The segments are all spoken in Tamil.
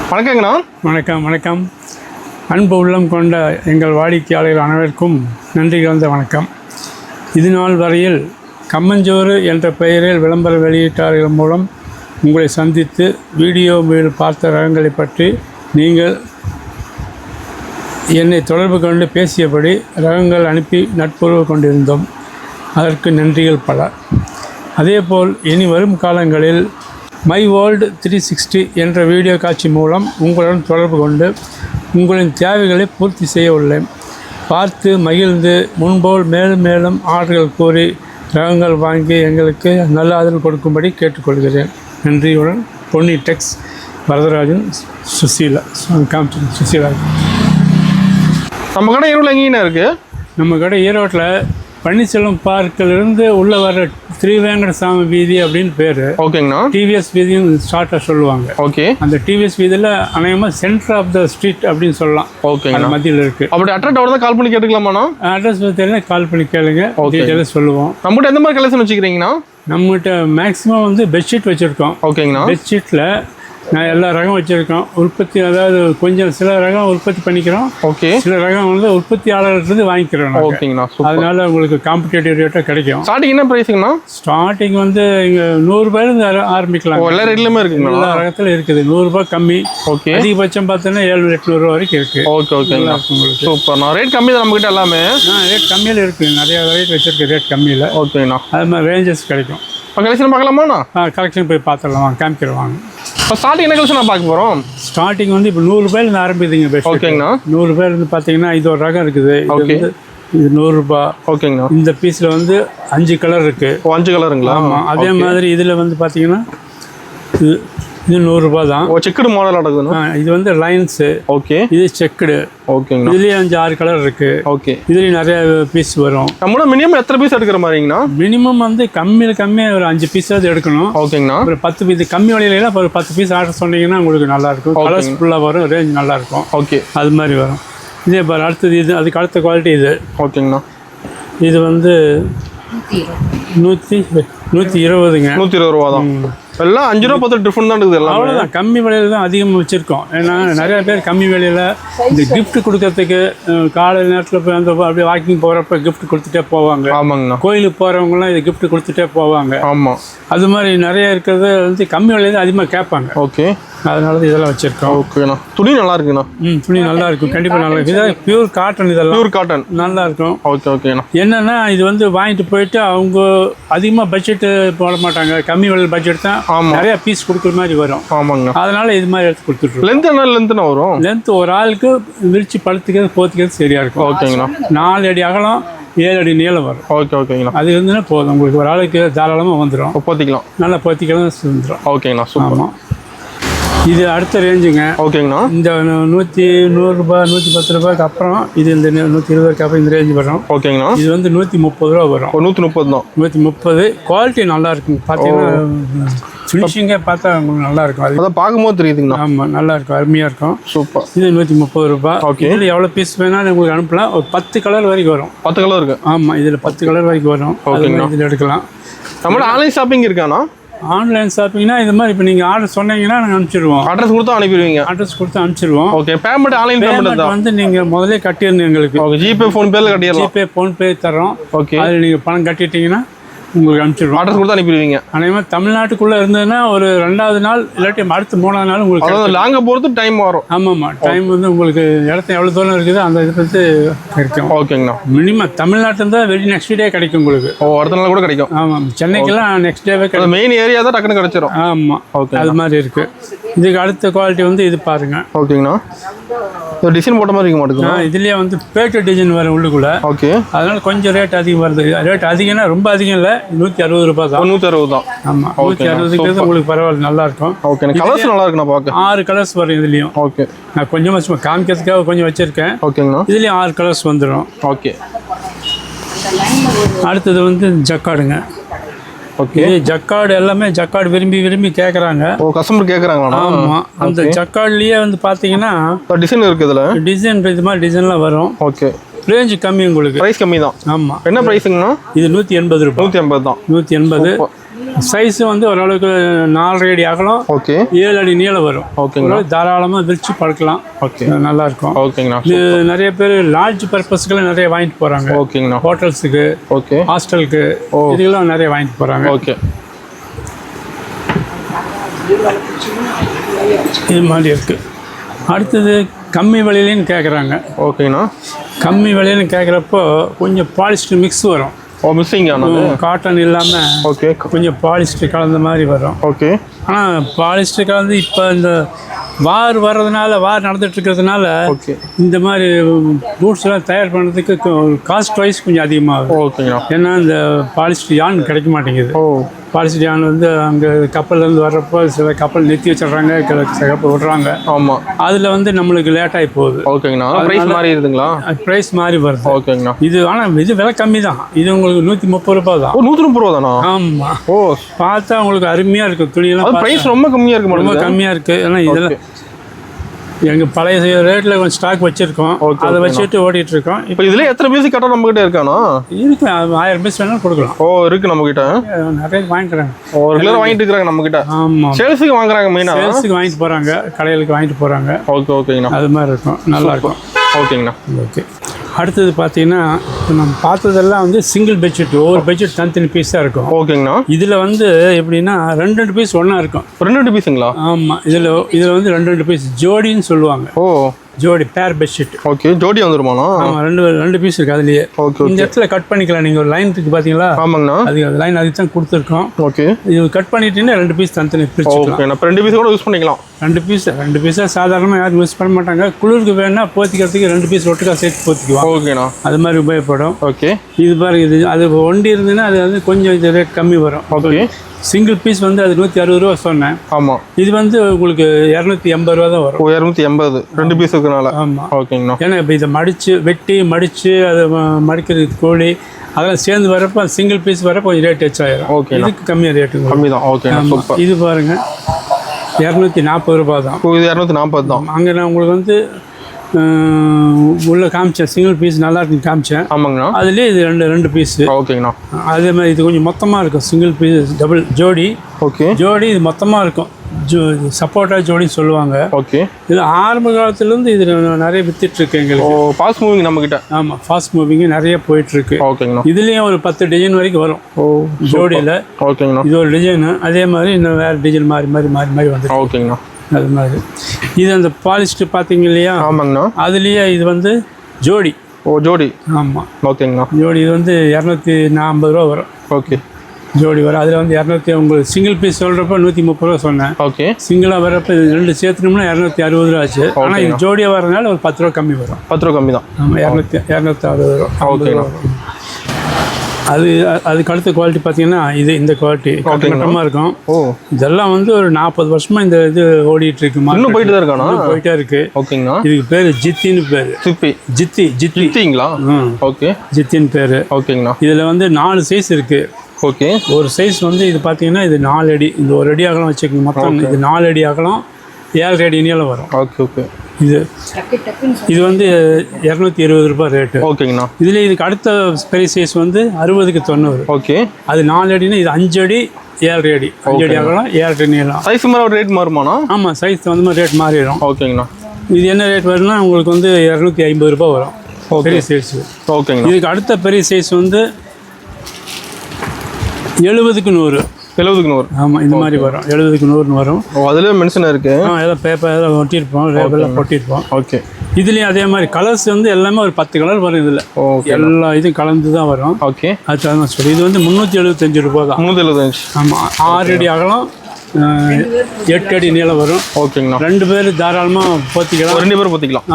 வணக்கங்கண்ணா. வணக்கம். அன்பு உள்ளம் கொண்ட எங்கள் வாடிக்கையாளர்கள் அனைவருக்கும் நன்றி கலந்த வணக்கம். இது நாள் வரையில் கம்மஞ்சோறு என்ற பெயரில் விளம்பர வெளியீட்டாளர்கள் மூலம் உங்களை சந்தித்து வீடியோவில் பார்த்த ரகங்களை பற்றி நீங்கள் என்னை தொடர்பு கொண்டு பேசியபடி ரகங்கள் அனுப்பி நட்புறவு கொண்டிருந்தோம். அதற்கு நன்றிகள் பல. அதேபோல் இனி வரும் காலங்களில் மை வேர்ல்டு 360 என்ற வீடியோ காட்சி மூலம் உங்களுடன் தொடர்பு கொண்டு உங்களின் தேவைகளை பூர்த்தி செய்ய உள்ளேன். பார்த்து மகிழ்ந்து முன்போல் மேலும் மேலும் ஆர்டர்கள் கூறி ரகங்கள் வாங்கி எங்களுக்கு நல்ல ஆதரவு கொடுக்கும்படி கேட்டுக்கொள்கிறேன். நன்றியுடன் பொன்னி டெக்ஸ் வரதராஜன் சுசீலா. நம்ம கடை ஈரோட்டில் எங்கேங்கண்ணா இருக்குது? நம்ம கடை ஈரோட்டில் பன்னீர்செல்வம் பார்க்கிலிருந்து உள்ளே வர ஸ்ரீவேங்கடசாமி வீதி அப்படின்னு பேர். ஓகேங்கண்ணா. டிவிஎஸ் வீதியும் ஷார்ட்டாக சொல்லுவாங்க. ஓகே. அந்த டிவிஎஸ் வீதியில் அநேகமாக சென்டர் ஆஃப் த ஸ்ட்ரீட் அப்படின்னு சொல்லலாம். ஓகேங்க. மத்தியில் இருக்குது. அப்படி அட்ரஸ் தான் கால் பண்ணி கேட்டுக்கலாமாண்ணா? அட்ரஸ் பார்த்தீங்கன்னா கால் பண்ணி கேளுங்க, டீட்டெயிலாக சொல்லுவோம். நம்மகிட்ட எந்த மாதிரி கலெக்ஷன் வச்சுக்கிறீங்கண்ணா? நம்மகிட்ட மேக்ஸிமம் வந்து பெட்ஷீட் வச்சுருக்கோம். ஓகேங்கண்ணா. பெட்ஷீட்டில் நான் எல்லா ரகம் வச்சுருக்கோம். உற்பத்தி அதாவது கொஞ்சம் சில ரகம் உற்பத்தி பண்ணிக்கிறோம். ஓகே. சில ரகம் வந்து உற்பத்தியாளர்கிட்ட வாங்கிக்கிறோம். ஓகேங்கண்ணா. அதனால உங்களுக்கு காம்படிட்டிவ் ரேட்டாக கிடைக்கும். ஸ்டார்டிங் என்ன ப்ரைஸுங்கண்ணா? ஸ்டார்டிங் வந்து இங்கே 100 ரூபாயிலிருந்து ஆரம்பிக்கலாம். எல்லா ரேட்லையுமே இருக்குங்களா? எல்லா ரகத்தில் இருக்குது. 100 ரூபாய் கம்மி. ஓகே. அதிகபட்சம் பார்த்தோன்னா 700-800 ரூபா வரைக்கும் இருக்குது. ஓகே ஓகேங்களா. உங்களுக்கு சூப்பர். நான் ரேட் கம்மி தான் நம்மகிட்ட எல்லாமே. ரேட் கம்மியில் இருக்குது. நிறையா ரேட் வச்சுருக்கு ரேட் கம்மியில். ஓகேண்ணா. அது மாதிரி ரேஞ்சஸ் கிடைக்கும். இப்போ கலெக்ஷன் பார்க்கலாமாண்ணா? கலெக்ஷன் போய் பார்த்துடலாம் வாங்க, காமிக்கிறோம். இப்போ ஸ்டார்டிங் என்ன கலெக்ஷன் பார்க்க போகிறோம்? ஸ்டார்டிங் வந்து இப்போ 100 ரூபாயிலேருந்து ஆரம்பிக்குதுங்க. பெஸ்ட். ஓகேங்கண்ணா. 100 ரூபாயிலேருந்து பார்த்தீங்கன்னா இது ஒரு ரகம் இருக்குது. ஓகே. இது 100 ரூபா. ஓகேங்கண்ணா. இந்த பீஸில் வந்து 5 கலர் இருக்குது. 5 கலருங்களா? ஆமாம். அதே மாதிரி இதில் வந்து பார்த்தீங்கன்னா இது 100 ரூபா தான். செக்குடு மாடல் நடக்குதுண்ணா. இது வந்து லைன்ஸு. ஓகே. இது செக்குடு. ஓகேங்கண்ணா. இதுலேயே 5-6 கலர் இருக்குது. ஓகே. இதுலேயும் நிறைய பீஸ் வரும். நம்மளோட மினிமம் எத்தனை பீஸ் எடுக்கிற மாதிரிங்கண்ணா? மினிமம் வந்து கம்மியாக ஒரு 5 பீஸாவது எடுக்கணும். ஓகேங்கண்ணா. ஒரு 10 பீஸ் கம்மி விலையில ஒரு 10 பீஸ் ஆர்டர் சொன்னீங்கன்னா உங்களுக்கு நல்லாயிருக்கும். கலர்ஸ் ஃபுல்லாக வரும், ரேஞ்ச் நல்லாயிருக்கும். ஓகே. அது மாதிரி வரும். இதே பாரு அடுத்தது இது. அதுக்கு அடுத்த குவாலிட்டி இது. ஓகேங்கண்ணா. இது வந்து 120ங்க. 120 ரூபா தான். எல்லாம் 5 ரூபா 10 டிஃபரெண்ட் தான் இருக்குது. எல்லாம் அவ்வளோதான். கம்மி விலையில தான் அதிகமாக வச்சுருக்கோம். ஏன்னா நிறைய பேர் கம்மி விலையில் இந்த கிஃப்ட் கொடுக்கறதுக்கு காலை நேரத்தில் போய் அந்த அப்படியே வாக்கிங் போகிறப்ப கிஃப்ட் கொடுத்துட்டே போவாங்க. ஆமாங்கண்ணா. கோயிலுக்கு போகிறவங்களாம் இது கிஃப்ட் கொடுத்துட்டே போவாங்க. ஆமாம். அது மாதிரி நிறைய இருக்கிறது வந்து கம்மி விலையில அதிகமாக கேட்பாங்க. ஓகே. அதனால இதெல்லாம் வச்சுருக்கோம். ஓகேண்ணா. துணி நல்லா இருக்குண்ணா. துணி நல்லா இருக்கும். கண்டிப்பாக நல்லா இருக்கும். இதான் பியூர் காட்டன். இதெல்லாம் பியூர் காட்டன் நல்லா இருக்கும். ஓகே ஓகேண்ணா. என்னென்னா இது வந்து வாங்கிட்டு போயிட்டு அவங்க அதிகமாக பட்ஜெட்டு போட மாட்டாங்க. கம்மி விலை பட்ஜெட் தான். நிறைய பீஸ் கொடுக்குற மாதிரி வரும். ஆமாங்கண்ணா. அதனால இது மாதிரி எடுத்து கொடுத்துட்ருக்கோம். லென்த்னா வரும். லென்த் ஒரு ஆளுக்கு விரிச்சு படுத்துக்கிறது போத்துக்கிறது சரியா இருக்கும். ஓகேங்கண்ணா. 4 அடி அகலம் 7 அடி நீளம் வரும். ஓகே ஓகேங்கண்ணா. அது இருந்துன்னா போதும். உங்களுக்கு ஒரு ஆளுக்கு தாராளமாக வந்துடும். போத்திக்கலாம். நல்லா போத்திக்கலாம் வந்துடும். ஓகேங்கண்ணா. ஆமாம். இது அடுத்த ரேஞ்சுங்க. ஓகேங்கண்ணா. இந்த 100 ரூபாய் 110 ரூபாய்க்கு அப்புறம் இது இந்த 120 ரூபாய்க்கு அப்புறம் இந்த ரேஞ்ச் வரும். ஓகேங்கண்ணா. இது வந்து 130 ரூபா வரும். 130 தான். 130. குவாலிட்டி நல்லா இருக்கும். பார்த்தீங்கன்னா ஃபினிஷிங்கே பார்த்தா உங்களுக்கு நல்லா இருக்கும். அது பார்க்கும்போது தெரியுதுங்கண்ணா. ஆமாம், நல்லா இருக்கும். அருமையாக இருக்கும். சூப்பர். இது 130 ரூபாய். ஓகே. இதில் எவ்வளோ பீஸ் வேணாலும் உங்களுக்கு அனுப்பலாம். ஒரு 10 கலர் வரைக்கும் வரும். 10 கலர் இருக்கு. ஆமாம், இதில் 10 கலர் வரைக்கும் வரும். ஓகேங்கண்ணா. இதில் எடுக்கலாம். நம்மளோட ஆன்லைன் ஷாப்பிங் இருக்காண்ணா? ஆன்லைன் ஷாப்பிங்னா இது மாதிரி இப்போ நீங்கள் ஆர்டர் சொன்னீங்கன்னா நாங்கள் அனுப்பிச்சிடுவோம். அட்ரஸ் கொடுத்தா அனுப்பிடுவீங்க? அட்ரஸ் கொடுத்து அனுப்பிச்சிடுவோம். ஓகே. பேமெண்ட் ஆன்லைன் பேமெண்ட் தான் வந்து நீங்கள் முதலே கட்டிடணும் எங்களுக்கு. ஓகே. ஜிபே ஃபோன்பேல கட்டிடலாம். ஜிபே ஃபோன்பே தரோம். ஓகே. அதில் நீங்கள் பணம் கட்டிட்டீங்கன்னா உங்களுக்கு அனுப்பிச்சிடுவோம். அட்ரஸ் கொடுத்து அனுப்பிடுவீங்க. அதேமாதிரி தமிழ்நாட்டுக்குள்ளே இருந்ததுன்னா ஒரு 2வது நாள் இல்லாட்டி அடுத்த 3வது நாள் உங்களுக்கு. அதாவது லாங்கை பொறுத்து டைம் வரும். ஆமாம்மா. டைம் வந்து உங்களுக்கு இடத்த எவ்வளோ தூரம் இருக்குது அந்த இதை வந்து கிடைக்கும். ஓகேங்கண்ணா. மினிமம் தமிழ்நாட்டில் தான் நெக்ஸ்ட் டே கிடைக்கும் உங்களுக்கு. அடுத்த நாள் கூட கிடைக்கும். ஆமாம். சென்னைக்கெல்லாம் நெக்ஸ்ட் டேவே கிடைக்கும். மெயின் ஏரியா தான் டக்குன்னு கிடைச்சிடும். ஆமாம். ஓகே. அது மாதிரி இருக்குது. இதுக்கு அடுத்த குவாலிட்டி வந்து இது பாருங்க. ஓகேங்கண்ணா. டிசைன் போட்ட மாதிரி இருக்க மாட்டேங்குது. இதுலேயே வந்து பேட்டு டிசைன் வரும் உள்ளுக்குள்ள. ஓகே. அதனால கொஞ்சம் ரேட் அதிகம் வருது. ரேட் அதிகம்னா ரொம்ப அதிகம் இல்லை. 160 ரூபாய் தான். 160 தான். ஆமாம். 160க்கு உங்களுக்கு பரவாயில்ல, நல்லா இருக்கும். ஓகே. கலர்ஸ் நல்லா இருக்குண்ணா பார்க்க. 6 கலர்ஸ் வரும் இதுலேயும். ஓகே. நான் கொஞ்சமாக சும்மா காமிக்கிறதுக்காக கொஞ்சம் வச்சுருக்கேன். ஓகேங்கண்ணா. இதுலேயும் 6 கலர்ஸ் வந்துடும். ஓகே. அடுத்தது வந்து ஜக்காடுங்க. ஓகே. ஜக்காடு எல்லாமே ஜக்காடு விரும்பி கேட்குறாங்க. கஸ்டமர் கேட்குறாங்களா? ஆமாம். அந்த ஜக்காட்லேயே வந்து பார்த்தீங்கன்னா டிசைன் இருக்குது. இதில் டிசைன் இது மாதிரி டிசைன்லாம் வரும். ஓகே. ரேஞ்ச் கம்மி உங்களுக்கு. பிரைஸ் கம்மி தான். ஆமாம். என்ன பிரைஸுங்கண்ணா? இது 180 ரூபாய். 180 தான். 180. சைஸ் வந்து ஓரளவுக்கு 4 அடி அகலம், ஓகே 7 அடி நீளம் வரும். ஓகேங்கண்ணா. தாராளமாக விரிச்சு படுக்கலாம். ஓகே நல்லாயிருக்கும். ஓகேங்கண்ணா. இது நிறைய பேர் லாட்ஜ் பர்பஸ்க்கெல்லாம் நிறைய வாங்கிட்டு போகிறாங்க. ஓகேங்கண்ணா. ஹோட்டல்ஸுக்கு, ஓகே ஹாஸ்டலுக்கு, இதுக்கெல்லாம் நிறைய வாங்கிட்டு போகிறாங்க. ஓகே இது மாதிரி இருக்குது. அடுத்தது கம்மி விலையிலன்னு கேட்குறாங்க. ஓகேண்ணா. கம்மி விலையின்னு கேட்குறப்போ கொஞ்சம் பாலிஸ்டர் மிக்ஸ் வரும். மிஸ்ஸிங் காட்டன் இல்லாமல் ஓகே கொஞ்சம் பாலிஸ்டர் கலந்த மாதிரி வரும். ஓகே. ஆனால் பாலிஸ்டர் கலந்து இப்போ இந்த வார் வர்றதுனால, வார் நடந்துட்டு இருக்கிறதுனால ஓகே இந்த மாதிரி பூட்ஸ்லாம் தயார் பண்ணுறதுக்கு காஸ்ட் வைஸ் கொஞ்சம் அதிகமாகும். ஓகேங்கண்ணா. ஏன்னா இந்த பாலிஸ்டர் யான் கிடைக்க மாட்டேங்குது. பாலிஸ்டர் யான் வந்து அங்கே கப்பல்லேருந்து வர்றப்போ சில கப்பல் நிறுத்தி வச்சிடுறாங்க, சில கப்பல் விடுறாங்க. ஆமாம், அதில் வந்து நம்மளுக்கு லேட்டாகி போகுது. ஓகேங்கண்ணா. ப்ரைஸ் மாறி இருக்குங்களா? ப்ரைஸ் மாறி வருது. ஓகேங்கண்ணா. இது ஆனால் இது விலை கம்மி தான். இது உங்களுக்கு 130 ரூபா தான். 130 ரூபா தானா? ஆமாம். பார்த்தா உங்களுக்கு அருமையாக இருக்கும். துணியெல்லாம் ப்ரைஸ் ரொம்ப கம்மியாக இருக்கு. ரொம்ப கம்மியாக இருக்குது. ஏன்னா இதெல்லாம் எங்கள் பழைய ரேட்டில் கொஞ்சம் ஸ்டாக் வச்சுருக்கோம். அதை வச்சுட்டு ஓடிட்டு இருக்கோம். இப்போ இதில் எத்தனை பீஸ் கரெக்டாக நம்மகிட்ட இருக்கானா? இருக்கு, 1000 பீஸ் வேணாலும் கொடுக்கலாம். இருக்கு நம்மகிட்ட. நிறைய வாங்கிக்கிறாங்க. ரெகுலராக வாங்கிட்டு இருக்கிறாங்க நம்மகிட்ட. ஆமாம், சேல்ஸுக்கு வாங்குறாங்க. மெயினாக சேல்ஸுக்கு வாங்கிட்டு போகிறாங்க, கடைகளுக்கு வாங்கிட்டு போகிறாங்க. ஓகேங்கண்ணா. அது மாதிரி இருக்கும், நல்லாயிருக்கும். ஓகேங்கண்ணா. ஓகே. அடுத்தது பார்த்தீங்கன்னா நம்ம பார்த்ததெல்லாம் வந்து சிங்கிள் பெட்ஷீட். ஒவ்வொரு பெட்ஷீட் தனித்தனி பீஸாக இருக்கும். ஓகேங்கண்ணா. இதில் வந்து எப்படின்னா 2 பீஸ் ஒன்றா இருக்கும். 2 பீஸுங்களா? ஆமாம். இதில் வந்து 2 பீஸ் ஜோடின்னு சொல்லுவாங்க. ஜோடி பேர் பெட்ஷீட். ஓகே. ஜோடி வந்துருமாண்ணா? ஆமாம், 2 பீஸ் இருக்குது அதுலேயே. ஓகே. இந்த இடத்துல கட் பண்ணிக்கலாம். நீங்கள் ஒரு லைன் இருக்குது பார்த்தீங்களா? ஆமாங்கண்ணா. அது லைன் அதுக்கு தான் கொடுத்துருக்கோம். ஓகே. இது கட் பண்ணிட்டீங்கன்னா 2 பீஸ் தனித்தனி பிரிச்சுக்கலாம். ஓகே. 2 பீஸ் கூட யூஸ் பண்ணிக்கலாம். 2 பீஸாக சாதாரணமாக யாரும் யூஸ் பண்ண மாட்டாங்க. குளிருக்கு வேணால் போத்திக்கிறதுக்கு 2 பீஸ் ஒட்டுக்கா சேர்த்து போத்திக்குவோம். ஓகேண்ணா. அது மாதிரி உபயோகப்படும். ஓகே. இது பாருங்க, இது அது ஒண்டி இருந்ததுன்னா அது வந்து கொஞ்சம் இது ரேட் கம்மி வரும். ஓகே. சிங்கிள் பீஸ் வந்து அது 160 ரூபா சொன்னேன். ஆமாம். இது வந்து உங்களுக்கு 280 ரூபா தான் வரும். 280 2 பீஸ் இருக்கனால. ஆமாம். ஓகேங்கண்ணா. ஏன்னா இப்போ இதை வெட்டி மடித்து அதை மடிக்கிறது கூலி அதெல்லாம் சேர்ந்து வரப்போ சிங்கிள் பீஸ் வரப்போ கொஞ்சம் ரேட் எச்சாயிரும். ஓகே. இதுக்கு கம்மியாக ரேட்டு கம்மி தான். ஓகே. இது பாருங்கள் 240 ரூபா தான். இது 240 தான். அங்கே நான் உங்களுக்கு வந்து உள்ள காமிச்சேன், சிங்கிள் பீஸ் நல்லா இருக்குன்னு காமிச்சேன். ஆமாங்கண்ணா. அதுலேயே இது 2 பீஸு. ஓகேங்கண்ணா. அதே மாதிரி இது கொஞ்சம் மொத்தமாக இருக்கும். சிங்கிள் பீஸ் டபுள் ஜோடி. ஓகே. ஜோடி இது மொத்தமாக இருக்கும். சப்போட்டா ஜோடின்னு சொல்லுவாங்க. ஓகே. இது ஆரம்ப காலத்துலேருந்து இது நிறைய வித்துட்ருக்கு எங்களுக்கு. ஃபாஸ்ட் மூவிங் நம்மக்கிட்ட. ஆமாம், ஃபாஸ்ட் மூவிங்கு நிறைய போயிட்டுருக்கு. ஓகேங்கண்ணா. இதுலேயும் ஒரு 10 டிசைன் வரைக்கும் வரும் ஜோடியில். ஓகேங்கண்ணா. இது ஒரு டிசைனு. அதே மாதிரி இன்னும் வேறு டிசைன் மாறி வந்து. ஓகேங்கண்ணா. அது மாதிரி இது அந்த பாலிஸ்டர் பார்த்தீங்க இல்லையா? ஆமாங்கண்ணா. அதுலேயே இது வந்து ஜோடி. ஜோடி. ஆமாம். ஓகேங்கண்ணா. ஜோடி இது வந்து 240 ரூபா வரும். ஓகே. ஜோடி வரும். அதில் வந்து 200 உங்களுக்கு சிங்கிள் பீஸ் சொல்கிறப்ப 130 ரூபா சொன்னேன். ஓகே. சிங்கிளாக வரப்போ இது 2 சேர்த்துனோம்னா 260 ரூபா ஆச்சு. ஆனால் இது ஜோடியாக வரதுனால ஒரு 10 ரூபா கம்மி வரும். 10 ரூபா கம்மி தான். ஆமாம், 260 ரூபா. ஓகேண்ணா. அதுக்கு அடுத்த குவாலிட்டி பார்த்தீங்கன்னா இந்த குவாலிட்டி கட்டமாக இருக்கும். இதெல்லாம் வந்து ஒரு 40 வருஷமா இந்த இது ஓடிட்டு இருக்கு. இன்னும் போயிட்டு தான் இருக்கானா? போயிட்டே இருக்கு. ஓகேங்கண்ணா. இதுக்கு பேர் ஜித்தின்னு பேர். ஜித்திங்களா? ஓகே. ஜித்தின்னு பேர். ஓகேங்கண்ணா. இதில் வந்து 4 சைஸ் இருக்கு. ஓகே. ஒரு சைஸ் வந்து இது பார்த்தீங்கன்னா இது 4 அடி. இந்த 1 அடி அகலம் வச்சுக்கோங்க. மொத்தம் இது 4 அடி அகலம், 7 அடி நீளம் வரும். ஓகே. ஓகே. இது வந்து 220 ரூபாய் ரேட்டு. ஓகேங்கண்ணா. இதில் இதுக்கு அடுத்த பெரிய சைஸ் வந்து 60க்கு 90. ஓகே. அது 4 அடினா இது 5 அடி 7 அடி. 5 அடி ஆகலாம், 7 அடி நீளம். சைஸ் மாதிரி ரேட் மாறுமாண்ணா? ஆமாம், சைஸ் வந்து மாதிரி ரேட் மாறிடும். ஓகேங்கண்ணா. இது என்ன ரேட் வரும்னா உங்களுக்கு வந்து 250 ரூபாய் வரும் பெரிய சைஸ். ஓகேங்க. இதுக்கு அடுத்த பெரிய சைஸ் வந்து 70க்கு 100. 70க்கு 100. ஆமாம், இந்த மாதிரி வரும். 70க்கு 100 வரும். அதில் மென்ஷன் இருக்குது. எல்லாம் பேப்பர் எல்லாம் ஒட்டியிருப்போம், ரேப்பெல்லாம் ஒட்டியிருப்போம். ஓகே. இதுலேயும் அதே மாதிரி கலர்ஸ் வந்து எல்லாமே ஒரு 10 கலர் வரும். இதில் எல்லா இதுவும் கலந்து தான் வரும். ஓகே. அது தான் சொல்லி இது வந்து 375 ரூபா தான். 375. ஆமாம், 6 அடி அகலம், 8 அடி நீளம் வரும். ஓகேங்கண்ணா. 2 பேர் தாராளமாக போத்திக்கலாம். 2 பேர் போத்திக்கலாம்.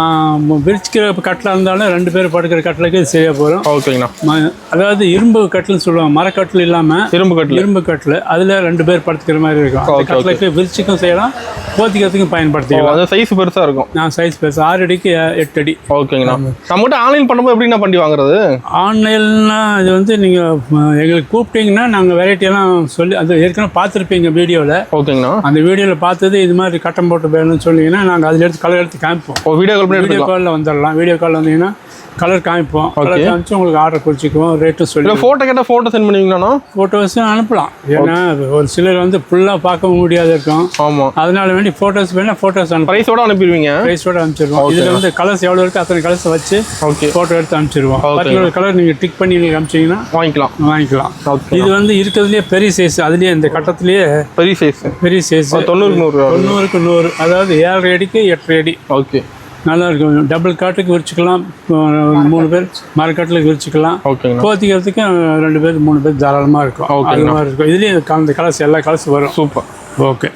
விரிச்சிக்கிற கட்டில் இருந்தாலும் 2 பேர் படுக்கிற கட்டிலுக்கு சரியாக போகிறோம். ஓகேங்கண்ணா. அதாவது இரும்பு கட்டில்னு சொல்லுவாங்க, மரக்கட்டில் இல்லாமல் இரும்பு கட்டில். அதில் 2 பேர் படுத்துக்கிற மாதிரி இருக்கும். அந்த கட்டிலுக்கு விரிச்சிக்கும் செய்யலாம், போத்திக்கிறதுக்கும் பயன்படுத்திக்கலாம். அது சைஸ் பெருசாக இருக்கும். சைஸ் பெருசு 6 அடிக்கு 8 அடி. ஓகேங்கண்ணா. நம்மகிட்ட ஆன்லைன் பண்ணும்போது எப்படின்னா பண்ணி வாங்குறது? ஆன்லைன்னா இது வந்து நீங்கள் எங்களுக்கு கூப்பிட்டீங்கன்னா நாங்கள் வெரைட்டியெல்லாம் சொல்லி அது ஏற்கனவே பார்த்துருப்பீங்க வீடியோவில். ஓகேங்கண்ணா. அந்த வீடியோவில் பார்த்தது இது மாதிரி கட்டம் போட்டு வேணும்னு சொன்னீங்கன்னா நாங்கள் அதில் எடுத்து கலர் எடுத்து காமிப்போம். வீடியோ காலில் வந்துடலாம். வீடியோ காலில் வந்தீங்கன்னா கலர் காமிப்போம். கலர் காமிச்சு உங்களுக்கு ஆர்டர் குறிச்சிக்குவோம், ரேட்டும் சொல்லி. ஃபோட்டோ கேட்டால் ஃபோட்டோ சென்ட் பண்ணுவீங்களாண்ணா? ஃபோட்டோஸும் அனுப்பலாம். ஏன்னா ஒரு சிலர் வந்து ஃபுல்லாக பார்க்க முடியாது இருக்கும். ஆமாம், அதனால வேண்டி ஃபோட்டோஸ் வேணால் ஃபோட்டோஸ் ப்ரைஸோட அனுப்பிடுவீங்க? ப்ரைஸோட அனுப்பிச்சிடுவோம். இதில் வந்து கலர்ஸ் எவ்வளோ இருக்குது அத்தனை கலர்ஸ் வச்சு ஃபோட்டோ எடுத்து அனுப்பிச்சிடுவோம். பர்டிகுலர் கலர் நீங்கள் டிக் பண்ணி நீங்கள் அனுப்பிச்சிங்கன்னா வாங்கிக்கலாம். இது வந்து இருக்கிறதுலேயே பெரிய சைஸ், அதுலேயே இந்த கட்டத்துலேயே பெரிய சைஸ் 90க்கு 100, அதாவது 7 அடிக்கு 8 அடி. ஓகே, நல்லா இருக்கும். டபுள் காட்டுக்கு விரிச்சிக்கலாம், 3 பேர் மரக்காட்டில் விரிச்சிக்கலாம். போத்திக்கிறதுக்கு 2 பேர் 3 பேர் தாராளமாக இருக்கும். அது மாதிரி இருக்கும். இதுலேயும் அந்த கலர்ஸ் எல்லா கலர்ஸ் வரும். சூப்பர். ஓகே,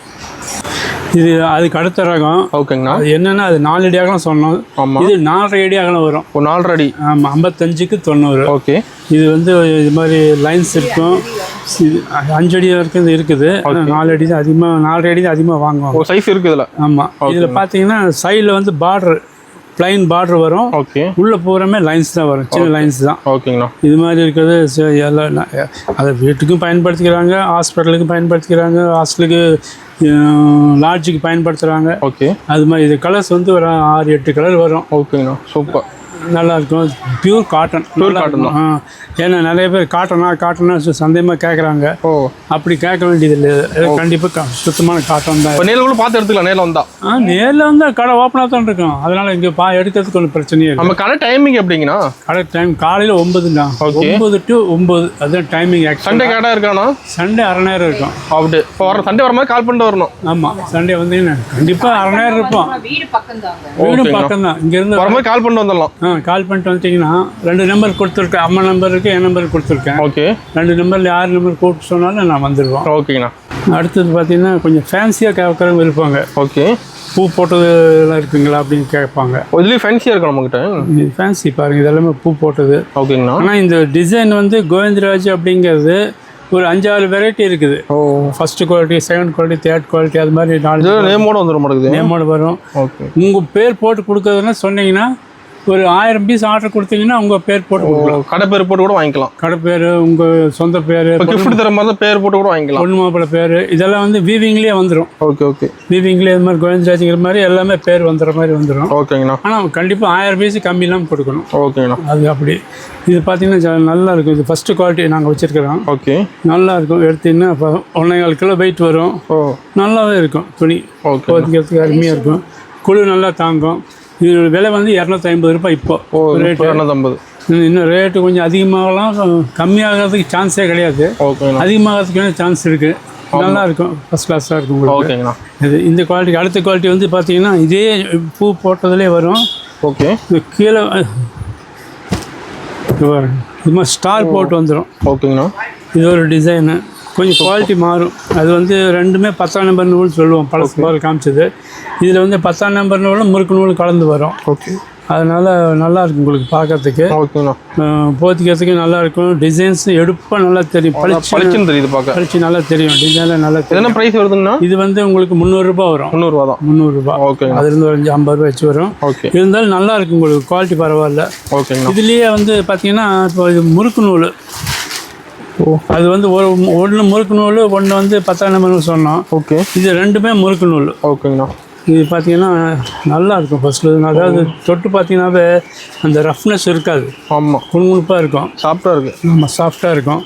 இது அதுக்கு அடுத்த ரகம். ஓகேங்கண்ணா. அது என்னென்னா அது 4 அடி அகலம் சொன்னோம். இது 4.5 அடி அகலம் வரும். 4.5 அடி. ஆமாம், 55க்கு 90. ஓகே, இது வந்து இது மாதிரி லைன்ஸ் இருக்கும். 5 அடி வரைக்கும் இருக்குது. 4 அடி தான் அதிகமாக, 4 அடி தான் அதிகமாக வாங்குவாங்க. சைஸ் இருக்குதுல. ஆமாம், இதில் பார்த்தீங்கன்னா சைடில் வந்து பார்டர் பிளைன் பார்டர் வரும். ஓகே, உள்ளே பூராமே லைன்ஸ் தான் வரும், சின்ன லைன்ஸ் தான். ஓகேங்கண்ணா. இது மாதிரி இருக்கிறது எல்லாம் அதை வீட்டுக்கும் பயன்படுத்திக்கிறாங்க, ஹாஸ்பிட்டலுக்கும் பயன்படுத்திக்கிறாங்க, ஹாஸ்டலுக்கு லாட்ஜுக்கு பயன்படுத்துகிறாங்க. ஓகே, அது மாதிரி இது கலர்ஸ் வந்து ஒரு 6-8 கலர் வரும். ஓகேங்கண்ணா, சூப்பர். நல்லா இருக்கும். பியூர் காட்டன் தான். ஏன்னா நிறைய பேர் காட்டனா சந்தேகமாக கேட்குறாங்க. அப்படி கேட்க வேண்டியது இல்லை. கண்டிப்பாக சுத்தமான காட்டன் தான். நேரில் பார்த்து எடுத்துக்கலாம். நேரில் வந்தால் நேரில் வந்தால் கடை ஓப்பனாக தான் இருக்கும். அதனால் இங்கே எடுக்கிறதுக்கு ஒன்றும் பிரச்சனையே இல்லை. நம்ம கடை டைமிங் எப்படிங்கண்ணா? கடை டைம் காலையில் 9 தான், 9 to 9 அதுதான் டைமிங். சண்டே கடை இருக்காண்ணா? சண்டே அரை நேரம் இருக்கும். அப்படி இப்போ சண்டே வர மாதிரி கால் பண்ணிட்டு வரணும். ஆமாம், சண்டே வந்தீங்கன்னா கண்டிப்பாக அரை நேரம் இருப்போம். வீடு பக்கம் தான். இங்கேருந்து வர மாதிரி கால் பண்ணிட்டு வந்துடலாம். கால் பண்ணிட்டு வந்துட்டிங்கன்னா 2 நம்பர் கொடுத்துருக்கேன். அம்மா நம்பர் இருக்குது, என் நம்பர் கொடுத்துருக்கேன். ஓகே, 2 நம்பரில் 6 நம்பர் கூப்பிட்டு சொன்னாலும் நான் வந்துடுவோம். ஓகேங்கண்ணா. அடுத்தது பார்த்தீங்கன்னா கொஞ்சம் ஃபேன்சியாக கேட்குறவங்க இருப்பாங்க. ஓகே, பூ போட்டதுலாம் இருக்குங்களா அப்படின்னு கேட்பாங்க. இதுலேயும் ஃபேன்சியாக இருக்கும் நம்மக்கிட்ட. ஃபேன்சி பாருங்கள், இதெல்லாமே பூ போட்டது. ஓகேங்கண்ணா. ஆனால் இந்த டிசைன் வந்து கோவிந்தராஜ் அப்படிங்கிறது ஒரு 5-6 வெரைட்டி இருக்குது. First quality, second quality, third quality, அது மாதிரி 4 நேமோட வந்துடும். நேமோட வரும். ஓகே, உங்கள் பேர் போட்டு கொடுக்குறதுன்னா சொன்னீங்கன்னா ஒரு 1000 பீஸ் ஆர்டர் கொடுத்தீங்கன்னா உங்கள் பேர் போட்டு கொடுக்கலாம். கடை பேர் போட்டு கூட வாங்கிக்கலாம். கடை பேர், உங்கள் சொந்த பேர், கிஃப்ட் தர மாதிரி பேர் போட்டு கூட வாங்கிக்கலாம். பொண்ணு மாப்பிள்ளை பேர், இதெல்லாம் வந்து வீவிங்லேயே வந்துடும். ஓகே, ஓகே, வீவிங்லேயே இது மாதிரி கோவிந்தராஜுங்கிற மாதிரி எல்லாமே பேர் வந்துடுற மாதிரி வந்துடும். ஓகேங்கண்ணா. ஆனால் கண்டிப்பாக 1000 பீஸ் கம்மி இல்லாமல் கொடுக்கணும். ஓகேங்கண்ணா. அது அப்படி. இது பார்த்தீங்கன்னா நல்லா இருக்கும். இது ஃபஸ்ட்டு குவாலிட்டி நாங்கள் வச்சுருக்கிறோம். ஓகே, நல்லா இருக்கும். எடுத்தீங்கன்னா இப்போ 1.25 கிலோ வெயிட் வரும். நல்லாவே இருக்கும். துணி போத்திக்கிறதுக்கு அருமையாக இருக்கும். குழு நல்லா தாங்கும். இதோட விலை வந்து 250 ரூபாய். இப்போ ரேட்டு 250. இன்னும் ரேட்டு கொஞ்சம் அதிகமாகலாம், கம்மியாகிறதுக்கு சான்ஸே கிடையாது. அதிகமாகிறதுக்கு சான்ஸ் இருக்குது. நல்லா இருக்கும், ஃபஸ்ட் கிளாஸாக இருக்கும். ஓகேங்கண்ணா. இந்த குவாலிட்டி. அடுத்த குவாலிட்டி வந்து பார்த்தீங்கன்னா இதே பூ போட்டதுலேயே வரும். ஓகே, கீழே இது மாதிரி ஸ்டார் போட்டு வந்துடும். ஓகேங்கண்ணா. இது ஒரு டிசைனு. கொஞ்சம் குவாலிட்டி மாறும். அது வந்து ரெண்டுமே 10ஆம் நம்பர் நூல் சொல்லுவோம். பழசு பால் காமிச்சது. இதில் வந்து 10ஆம் நம்பர் நூலும் முறுக்கு நூல் கலந்து வரும். ஓகே, அதனால் நல்லாயிருக்கும் உங்களுக்கு பார்க்கறதுக்கு. ஓகேண்ணா. போத்திக்கிறதுக்கு நல்லாயிருக்கும். டிசைன்ஸ் எடுப்பாக நல்லா தெரியும். பளிச்சுன்னு தெரியுது, பார்க்க பளிச்சு நல்லா தெரியும். டிசைனில் நல்லா தெரியும். என்ன ப்ரைஸ் வருதுங்கண்ணா? இது வந்து உங்களுக்கு 300 ரூபா வரும். 300 ரூபா தான். 300 ரூபா. ஓகே, அதுலேருந்து ஒரு 50 ரூபா வச்சு வரும். ஓகே, இருந்தாலும் நல்லா இருக்கும் உங்களுக்கு. குவாலிட்டி பரவாயில்ல. ஓகேங்கண்ணா. இதுலேயே வந்து பார்த்தீங்கன்னா இப்போ இது முறுக்கு நூல். அது வந்து ஒன்று முறுக்கு நூல், ஒன்று வந்து 10ஆம் நம்பர் சொன்னோம். ஓகே, இது ரெண்டுமே முறுக்கு நூல். ஓகேங்கண்ணா. இது பார்த்தீங்கன்னா நல்லா இருக்கும். ஃபஸ்ட்டு அதாவது தொட்டு பார்த்தீங்கன்னாவே அந்த ரஃப்னஸ் இருக்காது. ஆமாம், குழுங்குழுப்பாக இருக்கும். சாஃப்டாக இருக்குது. ஆமாம், சாஃப்டாக இருக்கும்.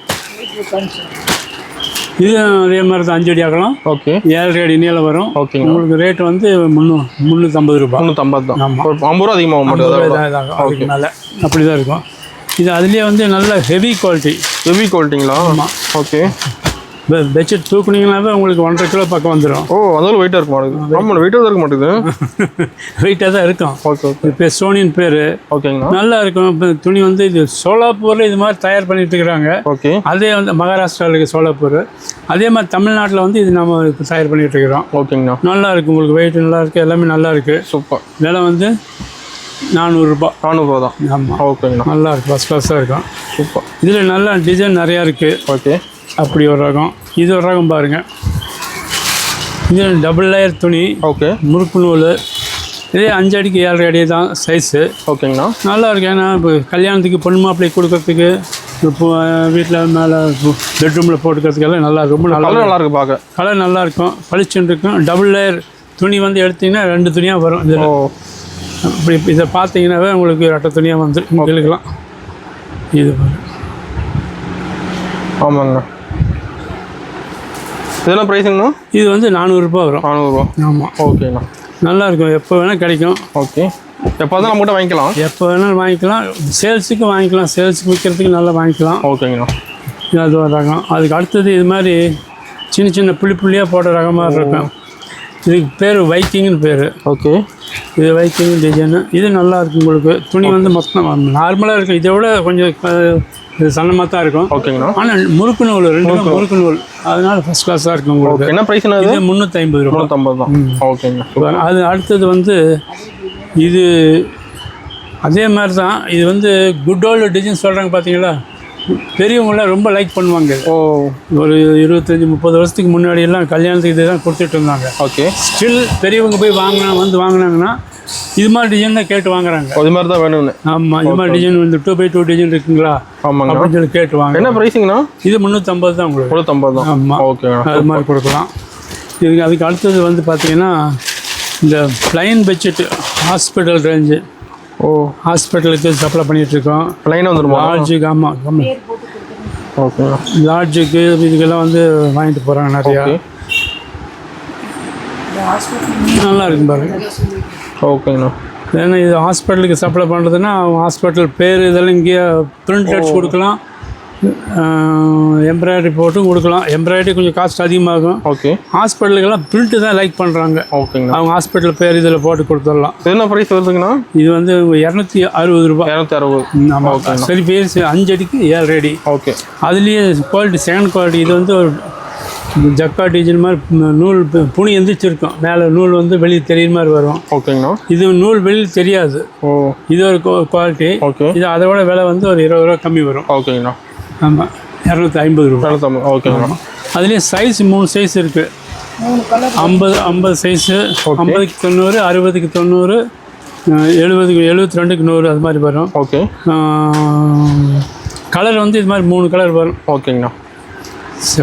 இது அதே மாதிரி தான் 5 அடி அகலம். ஓகே, 7 அடி நீளம் வரும். ஓகே, உங்களுக்கு ரேட்டு வந்து 350 ரூபா. 350 தான். ஆமாம், 50 ரூபா அதிகமாக மாட்டேன். அதுக்கு மேலே அப்படி தான் இருக்கும். இது அதுலேயே வந்து நல்ல ஹெவி குவாலிட்டி. ஹெவி குவாலிட்டிங்களா? ஆமாம். ஓகே, பெட்ஷீட் தூக்குனீங்கன்னாவே உங்களுக்கு 1.5 கிலோ பக்கம் வந்துடும். அதனால வெயிட்டாக இருக்க மாட்டேங்குது. ஆமாம், வெயிட்டாக தான் இருக்க மாட்டேங்குது. வெயிட்டாக தான் இருக்கும். Okay, okay. இப்போ சோனியன் பேர். ஓகேங்களா. நல்லா இருக்கும். இப்போ துணி வந்து இது சோலாப்பூரில் இது மாதிரி தயார் பண்ணிட்டு இருக்கிறாங்க. ஓகே, அதே வந்து மகாராஷ்டிராவில் இருக்குது சோலாப்பூர். அதே மாதிரி தமிழ்நாட்டில் வந்து இது நம்ம தயார் பண்ணிட்டு இருக்கிறோம். ஓகேங்கண்ணா. நல்லா இருக்கும். உங்களுக்கு வெயிட் நல்லா இருக்குது, எல்லாமே நல்லா இருக்குது. சூப்பர். விலை வந்து 400 ரூபா. 400 ரூபா தான். ஆமாம். ஓகேங்கண்ணா. நல்லா இருக்குது, ஃபஸ்ட் கிளாஸாக இருக்கும். சூப்பர். இதில் நல்லா டிசைன் நிறையா இருக்குது. ஓகே, அப்படி ஒரு ரகம். இது ஒரு ரகம் பாருங்கள். இது டபுள் லேயர் துணி. ஓகே, முறுக்கு நூல். இதே 5 அடிக்கு 7 அடி தான் சைஸு. ஓகேங்கண்ணா. நல்லா இருக்கு. ஏன்னா இப்போ கல்யாணத்துக்கு பொண்ணு மாப்பிள்ளை கொடுக்கறதுக்கு, இப்போ வீட்டில் மேலே பெட்ரூமில் போட்டுக்கிறதுக்கெல்லாம் நல்லா ரொம்ப நல்லா இருக்கும். பார்க்க கலர் நல்லாயிருக்கும், பளிச்சுன்னு இருக்கும். டபுள் லேயர் துணி வந்து எடுத்திங்கன்னா 2 துணியாக வரும். இதில் அப்படி இதை பார்த்தீங்கன்னாவே உங்களுக்கு ரெட்டை துணியாக வந்து இழுக்கலாம். இது ஆமாங்க. இதெல்லாம் ப்ரைஸுங்கண்ணா? இது வந்து 400 ரூபா வரும். 400 ரூபா. ஆமாம். ஓகேண்ணா. நல்லாயிருக்கும், எப்போ வேணால் கிடைக்கும். ஓகே. எப்போ தான் நம்மகிட்ட வாங்கிக்கலாம்? எப்போ வேணாலும் வாங்கிக்கலாம், சேல்ஸுக்கு வாங்கிக்கலாம், சேல்ஸுக்கு விற்கிறதுக்கு நல்லா வாங்கிக்கலாம். ஓகேங்கண்ணா. அது ஒரு ரகம். அதுக்கு அடுத்தது இது மாதிரி சின்ன சின்ன புள்ளியாக போட்ட ரகமாக இருக்கும். இதுக்கு பேர் வைக்கிங்னு பேர். ஓகே. இது வைக்கிங் டிசைனு. இது நல்லா இருக்கும் உங்களுக்கு. துணி வந்து மொத்தம் நார்மலாக இருக்கும், இதை விட கொஞ்சம் இது சன்னமாக தான் இருக்கும். ஓகேங்கண்ணா. ஆனால் முறுக்கு நூல், 2 முறுக்கு நூல், அதனால ஃபஸ்ட் கிளாஸாக இருக்கும் உங்களுக்கு. என்ன ப்ரைஸ்னா? இது 350 ரூபா. 350 தான். ஓகேங்கண்ணா. அது அடுத்தது வந்து இது அதே மாதிரி தான். இது வந்து குட் ஓல்டு டிசைன் சொல்கிறாங்க பார்த்தீங்களா, பெரியவங்களாம் ரொம்ப லைக் பண்ணுவாங்க. ஒரு 25-30 வருஷத்துக்கு முன்னாடி எல்லாம் கல்யாணத்துக்கு இதை தான் கொடுத்துட்டு இருந்தாங்க. ஓகே. ஸ்டில் பெரியவங்க போய் வாங்கினாங்கன்னா இது மாதிரி டிசைன் தான் கேட்டு வாங்குறாங்க. இது மாதிரி தான் வேணும்னு. ஆமாம், இது மாதிரி டிசைன் வந்து 2x2 டிசைன் இருக்குங்களா அப்படின்னு சொல்லி கேட்டு வாங்க. என்ன ப்ரைஸுங்கண்ணா? இது 350 தான் உங்களுக்கு. 350 தான். ஆமாம். ஓகே. அது மாதிரி கொடுக்கலாம். அதுக்கு அடுத்தது வந்து பார்த்தீங்கன்னா இந்த ப்ளைன் பெட்ஷீட் ஹாஸ்பிட்டல் ரேஞ்சு. ஹாஸ்பிட்டலுக்கு சப்ளை பண்ணிகிட்ருக்கோம். ப்ளைனாக வந்துடுமா? லாட்ஜுக்கு. ஆமாம். ஓகே. லாட்ஜுக்கு இதுக்கெல்லாம் வந்து வாங்கிட்டு போகிறாங்க நிறையா. நல்லா இருக்கும் பாருங்க. ஓகேங்கண்ணா. ஏன்னா இது ஹாஸ்பிட்டலுக்கு சப்ளை பண்ணுறதுன்னா ஹாஸ்பிட்டல் பேர் இதெல்லாம் இங்கேயே பிரிண்ட் அடிச்சு கொடுக்கலாம், எம்ப்ராய்டரி போட்டும் கொடுக்கலாம். எம்ப்ராய்டரி கொஞ்சம் காஸ்ட் அதிகமாகும். ஓகே. ஹாஸ்பிட்டலுக்கெல்லாம் பிரிண்ட்டு தான் லைக் பண்ணுறாங்க. ஓகேங்க. அவங்க ஹாஸ்பிட்டல் பேர் இதில் போட்டு கொடுத்துடலாம். என்ன ப்ரைஸ் வருதுங்கண்ணா? இது வந்து 260 ரூபா. 260. ஆமாம். சரி, பேர் 5 அடிக்கு 7 அடி. ஓகே. அதுலேயே குவாலிட்டி, செகண்ட் குவாலிட்டி. இது வந்து ஒரு ஜக்கா டிசைன் மாதிரி நூல் புனி எந்திரிச்சிருக்கும், மேலே நூல் வந்து வெளியே தெரியுற மாதிரி வரும். ஓகேங்கண்ணா. இது நூல் வெளியில் தெரியாது. இது ஒரு குவாலிட்டி. ஓகே. இது அதோட விலை வந்து ஒரு 20 ரூபா கம்மி வரும். ஓகேங்கண்ணா. ஆமாம், 250 ரூபா. ஓகேங்கண்ணா. அதுலேயே சைஸ் 3 சைஸ் இருக்குது. 50 சைஸு, 50க்கு 90, 60க்கு 90, 70க்கு 72க்கு 100 அது மாதிரி வரும். ஓகே. கலர் வந்து இது மாதிரி 3 கலர் வரும். ஓகேங்கண்ணா.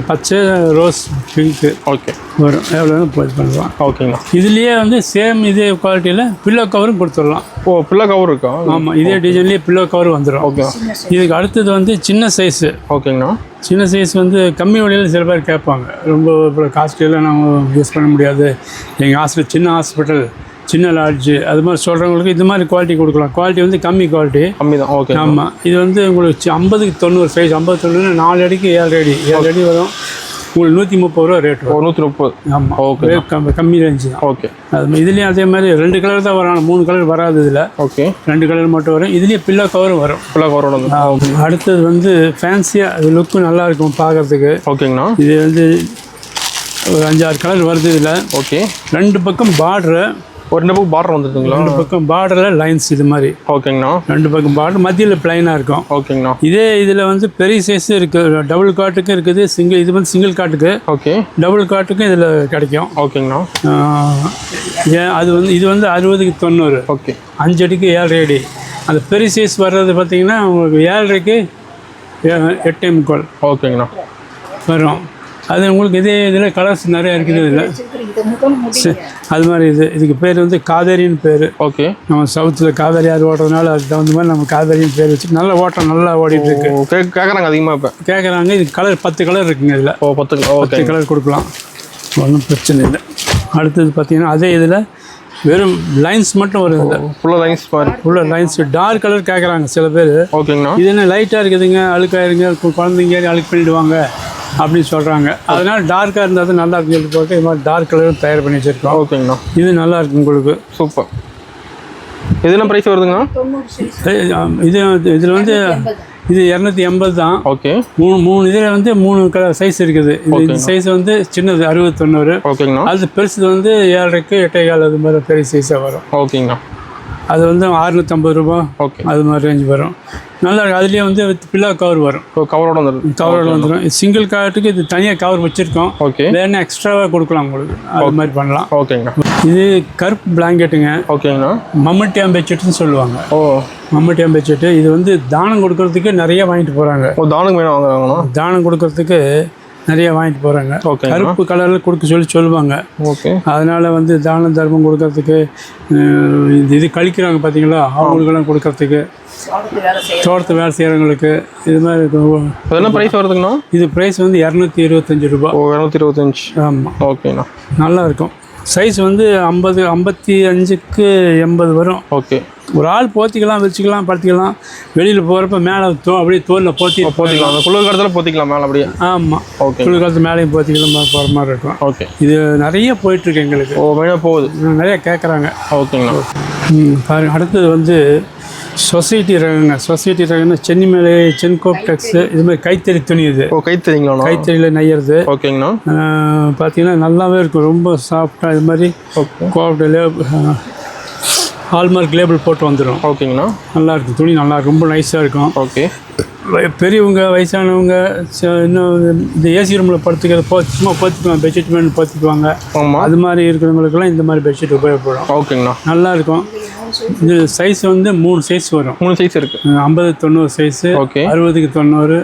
பச்சை, ரோஸ், பிங்க்கு. ஓகே. வரும். எவ்வளோ போய் பண்ணலாம். ஓகேங்கண்ணா. இதுலேயே வந்து சேம் இதே குவாலிட்டியில் பில்லோ கவரும் கொடுத்துடலாம். பில்லோ கவர் இருக்கா? ஆமாம், இதே டிசைன்லேயே பில்லோ கவர் வந்துடும். ஓகே. இதுக்கு அடுத்தது வந்து சின்ன சைஸு. ஓகேங்கண்ணா. சின்ன சைஸ் வந்து கம்மி விலையில் சில பேர் கேட்பாங்க. ரொம்ப இப்போ காஸ்ட்லியெல்லாம் நம்ம யூஸ் பண்ண முடியாது, எங்கள் ஹாஸ்பிட்டல் சின்ன ஹாஸ்பிட்டல், சின்ன லாட்ஜு, அது மாதிரி சொல்கிறவங்களுக்கு இது மாதிரி குவாலிட்டி கொடுக்கலாம். குவாலிட்டி வந்து கம்மி குவாலிட்டி. கம்மி தான். ஓகே. ஆமாம். இது வந்து உங்களுக்கு 50க்கு 90 சைஸ். 50-90 4 அடிக்கு 7 அடி. 7 அடி வரும். உங்களுக்கு 130 ரூபா ரேட் வரும். 130. ஆமாம். ஓகே. கம்மி ரேஞ்சு தான். ஓகே. அது இதுலேயும் அதே மாதிரி 2 கலர் தான் வரும், 3 கலர் வராது இதில். ஓகே. 2 கலர் மட்டும் வரும். இதுலேயே பில்லோ கவரும் வரும். பில்லோ கவரோட வந்து. அடுத்தது வந்து ஃபேன்சியாக, அது லுக்கு நல்லாயிருக்கும் பார்க்குறதுக்கு. ஓகேங்கண்ணா. இது வந்து ஒரு 5-6 கலர் வருது இதில். ஓகே. 2 பக்கம் பார்டரு. ஒரு 2 பக்கம் பார்டர் வந்துருக்குங்களா? 2 பக்கம் பார்டரில் லைன்ஸ் இது மாதிரி. ஓகேங்கண்ணா. 2 பக்கம் பார்டர், மத்தியில் பிளைனாக இருக்கும். ஓகேங்கண்ணா. இதே இதில் வந்து பெரிய சைஸு இருக்குது, டபுள் காட்டுக்கும் இருக்குது, சிங்கிள். இது வந்து சிங்கிள் காட்டுக்கு. ஓகே. டபுள் காட்டுக்கும் இதில் கிடைக்கும். ஓகேங்கண்ணா. அது வந்து இது வந்து 60க்கு 90. ஓகே. 5 அடிக்கு 7 அடி. அந்த பெரிய சைஸ் வர்றது பார்த்தீங்கன்னா உங்களுக்கு 7.5க்கு 8.25 ஓகேங்கண்ணா வரும். அது உங்களுக்கு இதே இதில் கலர்ஸ் நிறையா இருக்குது இதில். அது மாதிரி இதுக்கு பேர் வந்து காவேரின்னு பேர். ஓகே. நம்ம சவுத்தில் காவேரி ஆறு ஓடுறதுனால அதுக்கு தகுந்த மாதிரி நம்ம காவேரின்னு பேர் வச்சு நல்ல ஓட்டம் நல்லா ஓடிட்டு இருக்கு. கேட்குறாங்க அதிகமாக இப்போ கேட்குறாங்க. இது கலர் 10 கலர் இருக்குங்க இதில். 10 கலர் கொடுக்கலாம், ஒன்றும் பிரச்சனை இல்லை. அடுத்தது பார்த்தீங்கன்னா அதே இதில் வெறும் லைன்ஸ் மட்டும் வரும். இதில் ஃபுல்லாக லைன்ஸ் மாதிரி. ஃபுல்லாக லைன்ஸ் டார்க் கலர் கேட்குறாங்க சில பேர். ஓகேங்கண்ணா. இது என்ன லைட்டாக இருக்குதுங்க, அழுக்காயிருங்க, குழந்தைங்க அழுக்கு பண்ணிவிடுவாங்க அப்படின்னு சொல்கிறாங்க. அதனால் டார்க்காக இருந்தால் தான் நல்லா இருக்குன்னு சொல்லி போட்டு இது மாதிரி டார்க் கலரும் தயார் பண்ணி வச்சுருக்கோம். ஓகேங்கண்ணா. இது நல்லா இருக்குது உங்களுக்கு. சூப்பர். இதெல்லாம் ப்ரைஸ் வருதுங்க? இதில் வந்து இது 280 தான். ஓகே. 3 இதில் வந்து 3 கலர் சைஸ் இருக்குது. இந்த சைஸ் வந்து சின்னது 60-90. ஓகேங்கண்ணா. அது பெருசு வந்து 7.5 8.25 அது மாதிரி பெரிய சைஸாக வரும். ஓகேங்கண்ணா. அது வந்து 650 ரூபா. ஓகே. அது மாதிரி ரேஞ்ச் வரும். நல்லா இருக்குது. அதுலேயே வந்து பில்லோ கவர் வரும். கவரோட வந்துடும். கவரோட வந்துடும். சிங்கிள் காட்டுக்கு இது தனியாக கவர் வச்சுருக்கோம். ஓகே. வேணா எக்ஸ்ட்ராவாக கொடுக்கலாம் உங்களுக்கு, அது மாதிரி பண்ணலாம். ஓகேங்கண்ணா. இது கருப்பு பிளாங்கெட்டுங்க. ஓகேங்கண்ணா. மம்மட்டியாம் பெட்ஷீட்னு சொல்லுவாங்க. மம்மட்டியாம் பெட்ஷீட்டு. இது வந்து தானம் கொடுக்கறதுக்கு நிறைய வாங்கிட்டு போகிறாங்க. தானம் வேணும் வாங்குறாங்கண்ணா. தானம் கொடுக்கறதுக்கு நிறைய வாங்கிட்டு போகிறாங்க. ஓகே. கருப்பு கலரில் கொடுக்க சொல்லுவாங்க. ஓகே. அதனால் வந்து தான தர்மம் கொடுக்கறதுக்கு இது கழிக்கிறாங்க பார்த்தீங்களா, அவங்களுக்கெல்லாம் கொடுக்கறதுக்கு, தோட்டத்து வேலை செய்கிறவங்களுக்கு இது மாதிரி. என்ன ப்ரைஸ் வருதுங்கண்ணா? இது ப்ரைஸ் வந்து 225 ரூபா. 225. ஆமாம். ஓகேண்ணா. நல்லாயிருக்கும். சைஸ் வந்து 55க்கு 80 வரும். ஓகே. ஒரு ஆள் போத்திக்கலாம், வச்சுக்கலாம், படுத்திக்கலாம். வெளியில் போகிறப்ப மேலே அப்படியே தோலில் போத்திக்கலாம். அந்த குளிர் காலத்தில் போத்திக்கலாம் மேலே அப்படியே. ஆமாம். ஓகே. குளிர் காலத்து மேலேயும் போத்திக்கலாம் போகிற மாதிரி இருக்கும். ஓகே. இது நிறைய போயிட்டுருக்கு எங்களுக்கு. மெயினாக போகுது. நிறைய கேட்குறாங்க. ஓகேங்களா. பாருங்க. அடுத்தது வந்து சொசைட்டி ரகங்க. சொசைட்டி ரகம்னா சென்னி மேலே, சென்கோப் டெக்ஸு, இது மாதிரி கைத்தறி துணி. இது கைத்தறிங்களா? கைத்தறியில் நெய்யறது. ஓகேங்கண்ணா. பார்த்தீங்கன்னா நல்லாவே இருக்கும். ரொம்ப சாஃப்டாக இது மாதிரி கோப்டில் ஹால்மார்க் லேபிள் போட்டு வந்துடும். ஓகேங்கண்ணா. நல்லாயிருக்கும் துணி, நல்லா ரொம்ப நைஸாக இருக்கும். ஓகே. பெரியவங்க, வயசானவங்க, இன்னும் இந்த ஏசி ரூமில் படுத்துக்கிறது சும்மா போத்திக்குவாங்க, பெட்ஷீட் மேலே போத்திக்குவாங்க. அது மாதிரி இருக்கிறவங்களுக்கெல்லாம் இந்த மாதிரி பெட்ஷீட் உபயோகப்படும். ஓகேங்கண்ணா. நல்லாயிருக்கும். இது சைஸ் வந்து 3 சைஸ் வரும். 3 சைஸ் இருக்குது. 50-90 சைஸு. ஓகே. 60க்கு 90,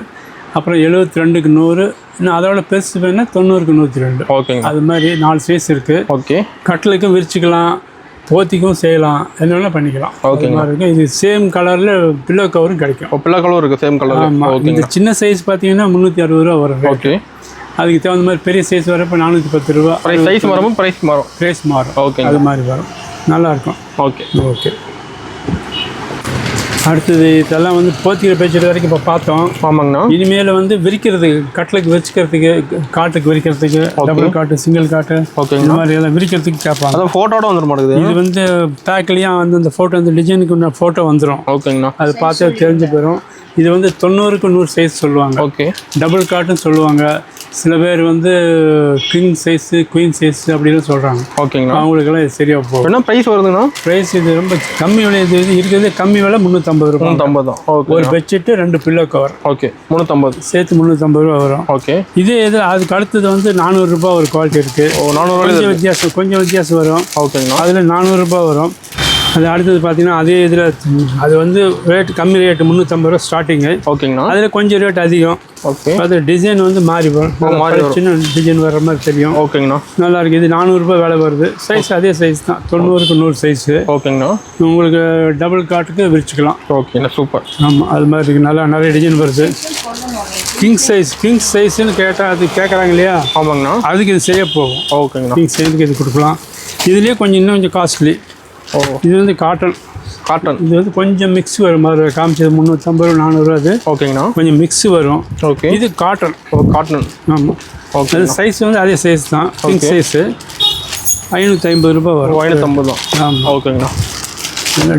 அப்புறம் 72க்கு 100, இன்னும் அதோட பெருசு வேணா 90க்கு 102. ஓகேங்க. அது மாதிரி 4 சைஸ் இருக்குது. ஓகே. கட்டிலுக்கும் விரிச்சிக்கலாம், போத்திக்கும் செய்யலாம், என்ன பண்ணிக்கலாம். ஓகே. இருக்கும். இது சேம் கலரில் பில்லோ கவரும் கிடைக்கும். பில்லோ கவரும் இருக்குது சேம் கலர். ஆமாம். இந்த சின்ன சைஸ் பார்த்தீங்கன்னா 360 ரூபா வரும். ஓகே. அதுக்கு தகுந்த மாதிரி பெரிய சைஸ் வரப்போ 410 ரூபா. சைஸ் மாறும், ப்ரைஸ் மாறும். ஓகே. அது மாதிரி வரும். நல்லாயிருக்கும். ஓகே. ஓகே. அடுத்தது இதெல்லாம் வந்து போத்திக்கிற பெட்ஷீட் வரைக்கும் இப்போ பார்த்தோம். ஆமாங்கண்ணா. இனிமேல் வந்து விரிக்கிறதுக்கு, கட்டிலுக்கு விரிச்சிக்கிறதுக்கு, காட்டுக்கு விரிக்கிறதுக்கு, double cot, single cot, okay, இந்த மாதிரி எல்லாம் விரிக்கிறதுக்கு கேட்பாங்க. அதான் ஃபோட்டோட வந்துட மாட்டேங்குது. இது வந்து பேக்லேயும் வந்து அந்த ஃபோட்டோ, அந்த டிசைனுக்கு உள்ள ஃபோட்டோ வந்துடும். ஓகேங்கண்ணா. அது பார்த்தே தெரிஞ்சு போயிடும். இது வந்து 90க்கு 100 சைஸ் சொல்லுவாங்க. ஓகே. டபுள் காட்டுன்னு சொல்லுவாங்க. சில பேர் வந்து கிங் சைஸு, குயின் சைஸ் அப்படின்னு சொல்கிறாங்க. ஓகேங்களா. அவங்களுக்கெல்லாம் இது சரியாக போகும். என்ன ப்ரைஸ் வருதுங்கண்ணா? ப்ரைஸ் இது ரொம்ப கம்மி விலை. இது இருக்கிறது கம்மி விலை 350 ரூபா. 350 தான். ஓகே. ஒரு பெட்ஷீட்டு 2 பில்லோ கவர். ஓகே. 350 சேர்த்து 350 ரூபா வரும். ஓகே. இது அதுக்கு அடுத்தது வந்து 400 ரூபா ஒரு குவாலிட்டி இருக்குது. 400 கொஞ்சம் வித்தியாசம் வரும். ஓகேங்களா. அதில் 400 ரூபா வரும். அது அடுத்தது பார்த்தீங்கன்னா அதே இதில் அது வந்து ரேட்டு கம்மி, ரேட்டு 350 ரூபா ஸ்டார்டிங்கு. ஓகேங்கண்ணா. அதில் கொஞ்சம் ரேட் அதிகம். ஓகே. அது டிசைன் வந்து மாறி வரும். சின்ன டிசைன் வர்ற மாதிரி தெரியும். ஓகேங்கண்ணா. நல்லா இருக்குது. இது 400 ரூபா விலை வருது. சைஸ் அதே சைஸ் தான், 90க்கு 100 சைஸு. ஓகேங்கண்ணா. உங்களுக்கு டபுள் காட்டுக்கு விரிச்சிக்கலாம். ஓகேண்ணா. சூப்பர். ஆமாம், அது மாதிரி இருக்குது. நல்லா நிறைய டிசைன் வருது. கிங் சைஸ்ன்னு கேட்டால் அது கேட்குறாங்க இல்லையா? ஆமாங்கண்ணா. அதுக்கு இது செய்ய போகும். ஓகேங்கண்ணா. கிங் சைஸுக்கு இது கொடுக்கலாம். இதுலேயே இன்னும் கொஞ்சம் காஸ்ட்லி. இது வந்து காட்டன். இது வந்து கொஞ்சம் மிக்ஸ் வரும். மாதிரி காமிச்சது 350 ரூபா, 400 ரூபா. அது ஓகேங்கண்ணா. கொஞ்சம் மிக்ஸ் வரும். ஓகே. இது காட்டன். காட்டன். ஆமாம். ஓகே. அது சைஸ் வந்து அதே சைஸ் தான், கிங் சைஸு. 550 ரூபா வரும். 550 தான். ஆமாம். ஓகேங்கண்ணா.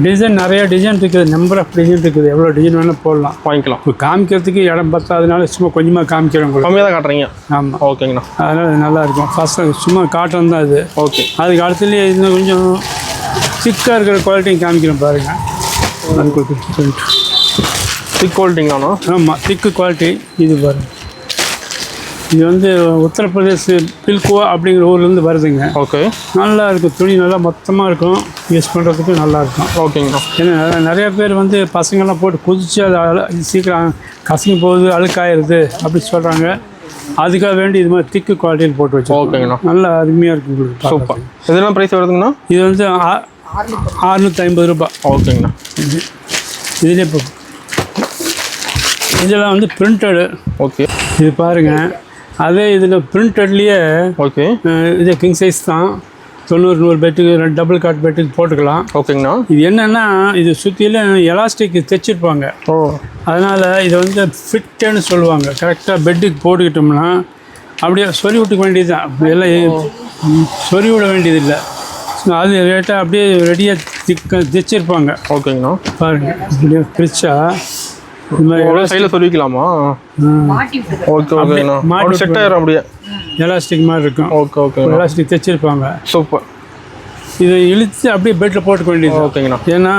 டிசைன் நிறைய டிசைன் இருக்குது. நம்பர் ஆஃப் டிசைன் இருக்குது. எவ்வளோ டிசைன் வேணால் போடலாம், வாங்கிக்கலாம். இப்போ காமிக்கிறதுக்கு இடம் பத்தாதனால சும்மா கொஞ்சமாக காமிக்கிறோம். கம்மியாக தான் காட்டுறீங்க. ஆமாம். ஓகேங்கண்ணா. அதனால் அது நல்லாயிருக்கும். ஃபஸ்ட்டு சும்மா காட்டன் தான் இது. ஓகே. அதுக்கு அடுத்துலேயே இன்னும் கொஞ்சம் திக்காக இருக்கிற குவாலிட்டியும் காமிக்கிறோம் பாருங்கள். அது திக் குவாலிட்டிங்களாண்ணா? ஆமாம், திக்கு குவாலிட்டி. இது பாருங்கள். இது வந்து உத்தரப்பிரதேஷ் பில்குவா அப்படிங்கிற ஊர்லேருந்து வருதுங்க. ஓகே. நல்லா இருக்கும். துணி நல்லா மொத்தமாக இருக்கும். யூஸ் பண்ணுறதுக்கு நல்லாயிருக்கும். ஓகேங்கண்ணா. ஏன்னா நிறைய பேர் வந்து பசங்கள்லாம் போட்டு குதிச்சு அது சீக்கிரம் கசங்கி போகுது, அழுக்காயிருது அப்படி சொல்கிறாங்க. அதுக்காக வேண்டி இது மாதிரி திக்கு குவாலிட்டியில் போட்டு வச்சு. ஓகேங்கண்ணா. நல்லா அருமையாக இருக்குது உங்களுக்கு. சூப்பர். இதெல்லாம் ப்ரைஸ் வருதுங்கண்ணா? இது வந்து 650 ரூபா. ஓகேங்கண்ணா. இதுலேயே இப்போ இதெல்லாம் வந்து பிரிண்டடு. ஓகே. இது பாருங்கள். அதே இதில் பிரிண்டட்லேயே ஓகே. இது கிங் சைஸ் தான். 90-100 பெட்டுக்கு, டபுள் காட் பெட்டுக்கு போட்டுக்கலாம். ஓகேங்கண்ணா. இது என்னென்னா இது சுற்றியில் எலாஸ்டிக் தைச்சிருப்பாங்க. ஓ. அதனால் இதை வந்து ஃபிட்டுன்னு சொல்லுவாங்க. கரெக்டாக பெட்டுக்கு போட்டுக்கிட்டோம்னா அப்படியே சொறி விட்டுக்க வேண்டியது தான். எல்லாம் சொறி விட வேண்டியதில்லை. அது ரேட்டாக அப்படியே ரெடியாக தைச்சிருப்பாங்க. ஓகேங்கண்ணா. பாருங்கள், அப்படியே பிரிச்சா இது மாதிரி சைடில் சொல்லிக்கலாமா? ஓகே. ஓகேண்ணா. மாட்டி செட் ஆயிரும். அப்படியே எலாஸ்டிக் மாதிரி இருக்கும். ஓகே. ஓகே. எலாஸ்டிக் தைச்சிருப்பாங்க. சூப்பர். இதை இழுத்து அப்படியே பெட்டில் போட்டுக்க வேண்டியது. ஓகேங்கண்ணா. ஏன்னா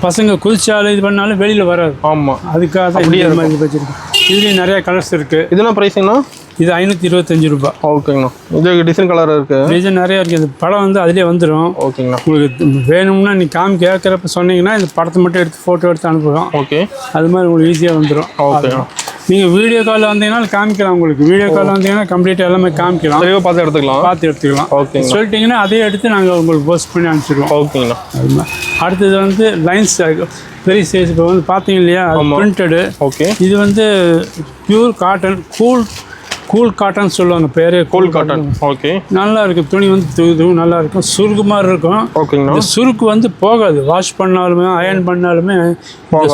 பசங்க குதிச்சாலும் இது பண்ணாலும் வெளியில் வராது. ஆமாம், அதுக்காக தான் அப்படியே மாதிரி வச்சுருக்கோம். இதுலேயும் நிறையா கலர்ஸ் இருக்குது. இதெல்லாம் ப்ரைஸுங்கண்ணா? இது 525 ரூபா. ஓகேங்கண்ணா. இது டிசைன் கலர் இருக்குது. டிசைன் நிறையா இருக்குது. இந்த படம் வந்து அதிலே வந்துடும். ஓகேங்கண்ணா. உங்களுக்கு வேணும்னா நீங்கள் கேட்குறப்ப சொன்னீங்கன்னா இந்த படத்தை மட்டும் எடுத்து ஃபோட்டோ எடுத்து அனுப்புகிறோம். ஓகே. அது மாதிரி உங்களுக்கு ஈஸியாக வந்துடும். ஓகேண்ணா. நீங்கள் வீடியோ காலில் வந்தீங்கன்னா காமிக்கலாம். உங்களுக்கு வீடியோ காலில் வந்தீங்கன்னா கம்ப்ளீட்டாக எல்லாமே காமிக்கலாம். தெளிவாக பார்த்து எடுத்துக்கலாம். ஓகேங்க. சொல்லிட்டீங்கன்னா அதே எடுத்து நாங்கள் உங்களுக்கு போஸ்ட் பண்ணி அனுப்பிச்சிடுவோம். ஓகேங்கண்ணா. அடுத்தது வந்து லைன்ஸ் பெரிய சைஸ். இப்போ வந்து பார்த்தீங்க இல்லையா, பிரிண்டடு. ஓகே. இது வந்து பியூர் காட்டன், கூல் காட்டன் சொல்லுவாங்க, பேரே கூல் காட்டன். ஓகே. நல்லா இருக்கும். துணி வந்து தூதும் நல்லா இருக்கும், சுருக்கு மாதிரி இருக்கும். ஓகேங்கண்ணா. சுருக்கு வந்து போகாது, வாஷ் பண்ணாலுமே அயர்ன் பண்ணாலுமே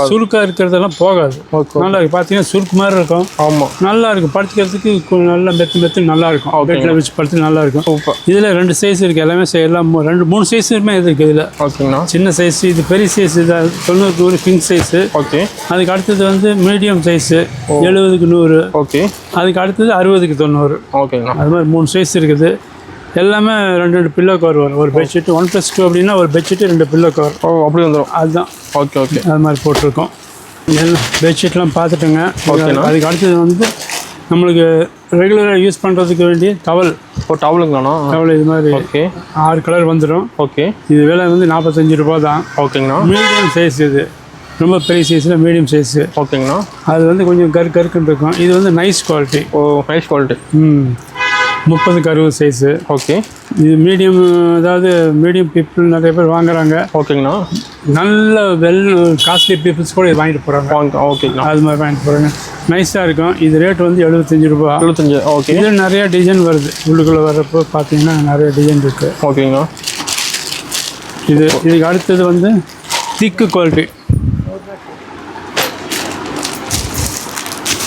சுருக்காக இருக்கிறதெல்லாம் போகாது. நல்லா இருக்கு. பார்த்தீங்கன்னா சுருக்கு மாதிரி இருக்கும். ஆமாம், நல்லா இருக்கும். படுத்துக்கிறதுக்கு நல்லா மெத்து நல்லா இருக்கும். பெட்டில் வச்சு படுத்து நல்லா இருக்கும். இதில் 2 சைஸ் இருக்குது. எல்லாமே எல்லாம் 3 சைஸுமே இருக்குது இதில். ஓகேங்கண்ணா. சின்ன சைஸ், இது பெரிய சைஸ், இது 90 கிங் சைஸு. ஓகே. அதுக்கு அடுத்தது வந்து மீடியம் சைஸு 70க்கு 100. ஓகே. அதுக்கு அடுத்தது 60க்கு 90. ஓகேங்கண்ணா. அது மாதிரி 3 சைஸ் இருக்குது. எல்லாமே 2 பில்லோ கவர் வரும். ஒரு பெட்ஷீட் 1+2 அப்படின்னா ஒரு பெட்ஷீட்டு 2 பில்லோ கவர். அப்படி வந்துடும். அதுதான். ஓகே. ஓகே. அது மாதிரி போட்டிருக்கோம். எல்லாம் பெட்ஷீட்லாம் பார்த்துட்டுங்க. அதுக்கு அடுத்தது வந்து நம்மளுக்கு ரெகுலராக யூஸ் பண்ணுறதுக்கு வேண்டிய டவல். டவலுங்கண்ணா. டவல் இது மாதிரி 6 கலர் வந்துடும். ஓகே. இது விலை வந்து 45 ரூபா தான். ஓகேங்கண்ணா. Medium size. இது ரொம்ப பெரிய சைஸில் மீடியம் சைஸு. ஓகேங்கண்ணா. அது வந்து கொஞ்சம் கருக்குன்னு இருக்கும். இது வந்து நைஸ் குவாலிட்டி. Nice quality. 30க்கு 60 சைஸு. ஓகே. இது மீடியம், அதாவது மீடியம் பீப்புள் நிறைய பேர் வாங்குறாங்க. ஓகேங்கண்ணா. நல்ல காஸ்ட்லி பீப்புள்ஸ் கூட இது வாங்கிட்டு போகிறாங்க. ஓகேங்கண்ணா. அது மாதிரி வாங்கிட்டு போகிறாங்க. நைஸாக இருக்கும். இது ரேட் வந்து 75 ரூபா. 75. ஓகே. இதில் நிறையா டிசைன் வருது. உள்ளுக்குள்ளே வர்றப்போ பார்த்தீங்கன்னா நிறைய டிசைன் இருக்குது. ஓகேங்கண்ணா. இதுக்கு அடுத்தது வந்து திக்கு குவாலிட்டி.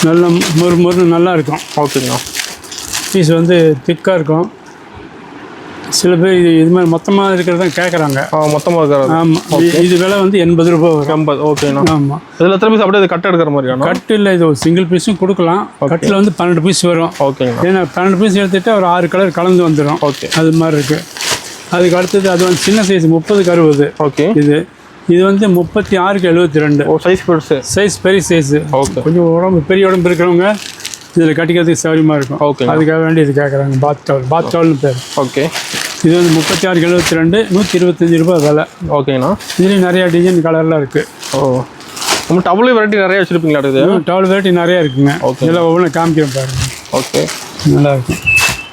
நல்ல முறுன்னு நல்லா இருக்கும். ஓகேங்கண்ணா. பீஸ் வந்து திக்காக இருக்கும். சில பேர் இது மாதிரி மொத்தமாக இருக்கிறது தான் கேட்குறாங்க. மொத்தமாக இருக்கிறது. ஆமாம். இது விலை வந்து 80 ரூபா வரும். 80. ஓகேண்ணா. ஆமாம். இதில் எத்தனை பீஸ் அப்படியே கட் எடுக்கிற மாதிரியா? கட்டு இல்லை, இது ஒரு சிங்கிள் பீஸும் கொடுக்கலாம். கட்டில் வந்து 12 பீஸ் வரும். ஓகேங்க. ஏன்னா 12 பீஸ் எடுத்துகிட்டு ஒரு 6 கலர் கலந்து வந்துடும். ஓகே. அது மாதிரி இருக்குது. அதுக்கு அடுத்தது அது வந்து சின்ன சைஸ் 30க்கு 60. ஓகே. இது வந்து 36க்கு 72. சைஸ் பெருசு. சைஸ் பெரிய சைஸு. ஓகே. கொஞ்சம் பெரிய உடம்பு இருக்கிறவங்க இதில் கட்டிக்கிறதுக்கு சௌகரியமாக இருக்கும். ஓகே. அதுக்காக வேண்டி இது கேட்குறாங்க. பாத் டவல்னு பேர். ஓகே. இது வந்து 36க்கு 72, 125 ரூபா விலை. ஓகேண்ணா. இதுலேயும் நிறையா டிசைன் கலர்லாம் இருக்குது. நம்ம டவல் வெரைட்டி நிறையா வச்சுருப்பீங்களா? இருக்குது டவல் வெரைட்டி நிறையா இருக்குங்க. இதெல்லாம் ஒவ்வொன்றும் காமிக்கிறேன் பாருங்கள். ஓகே. நல்லாயிருக்கும்.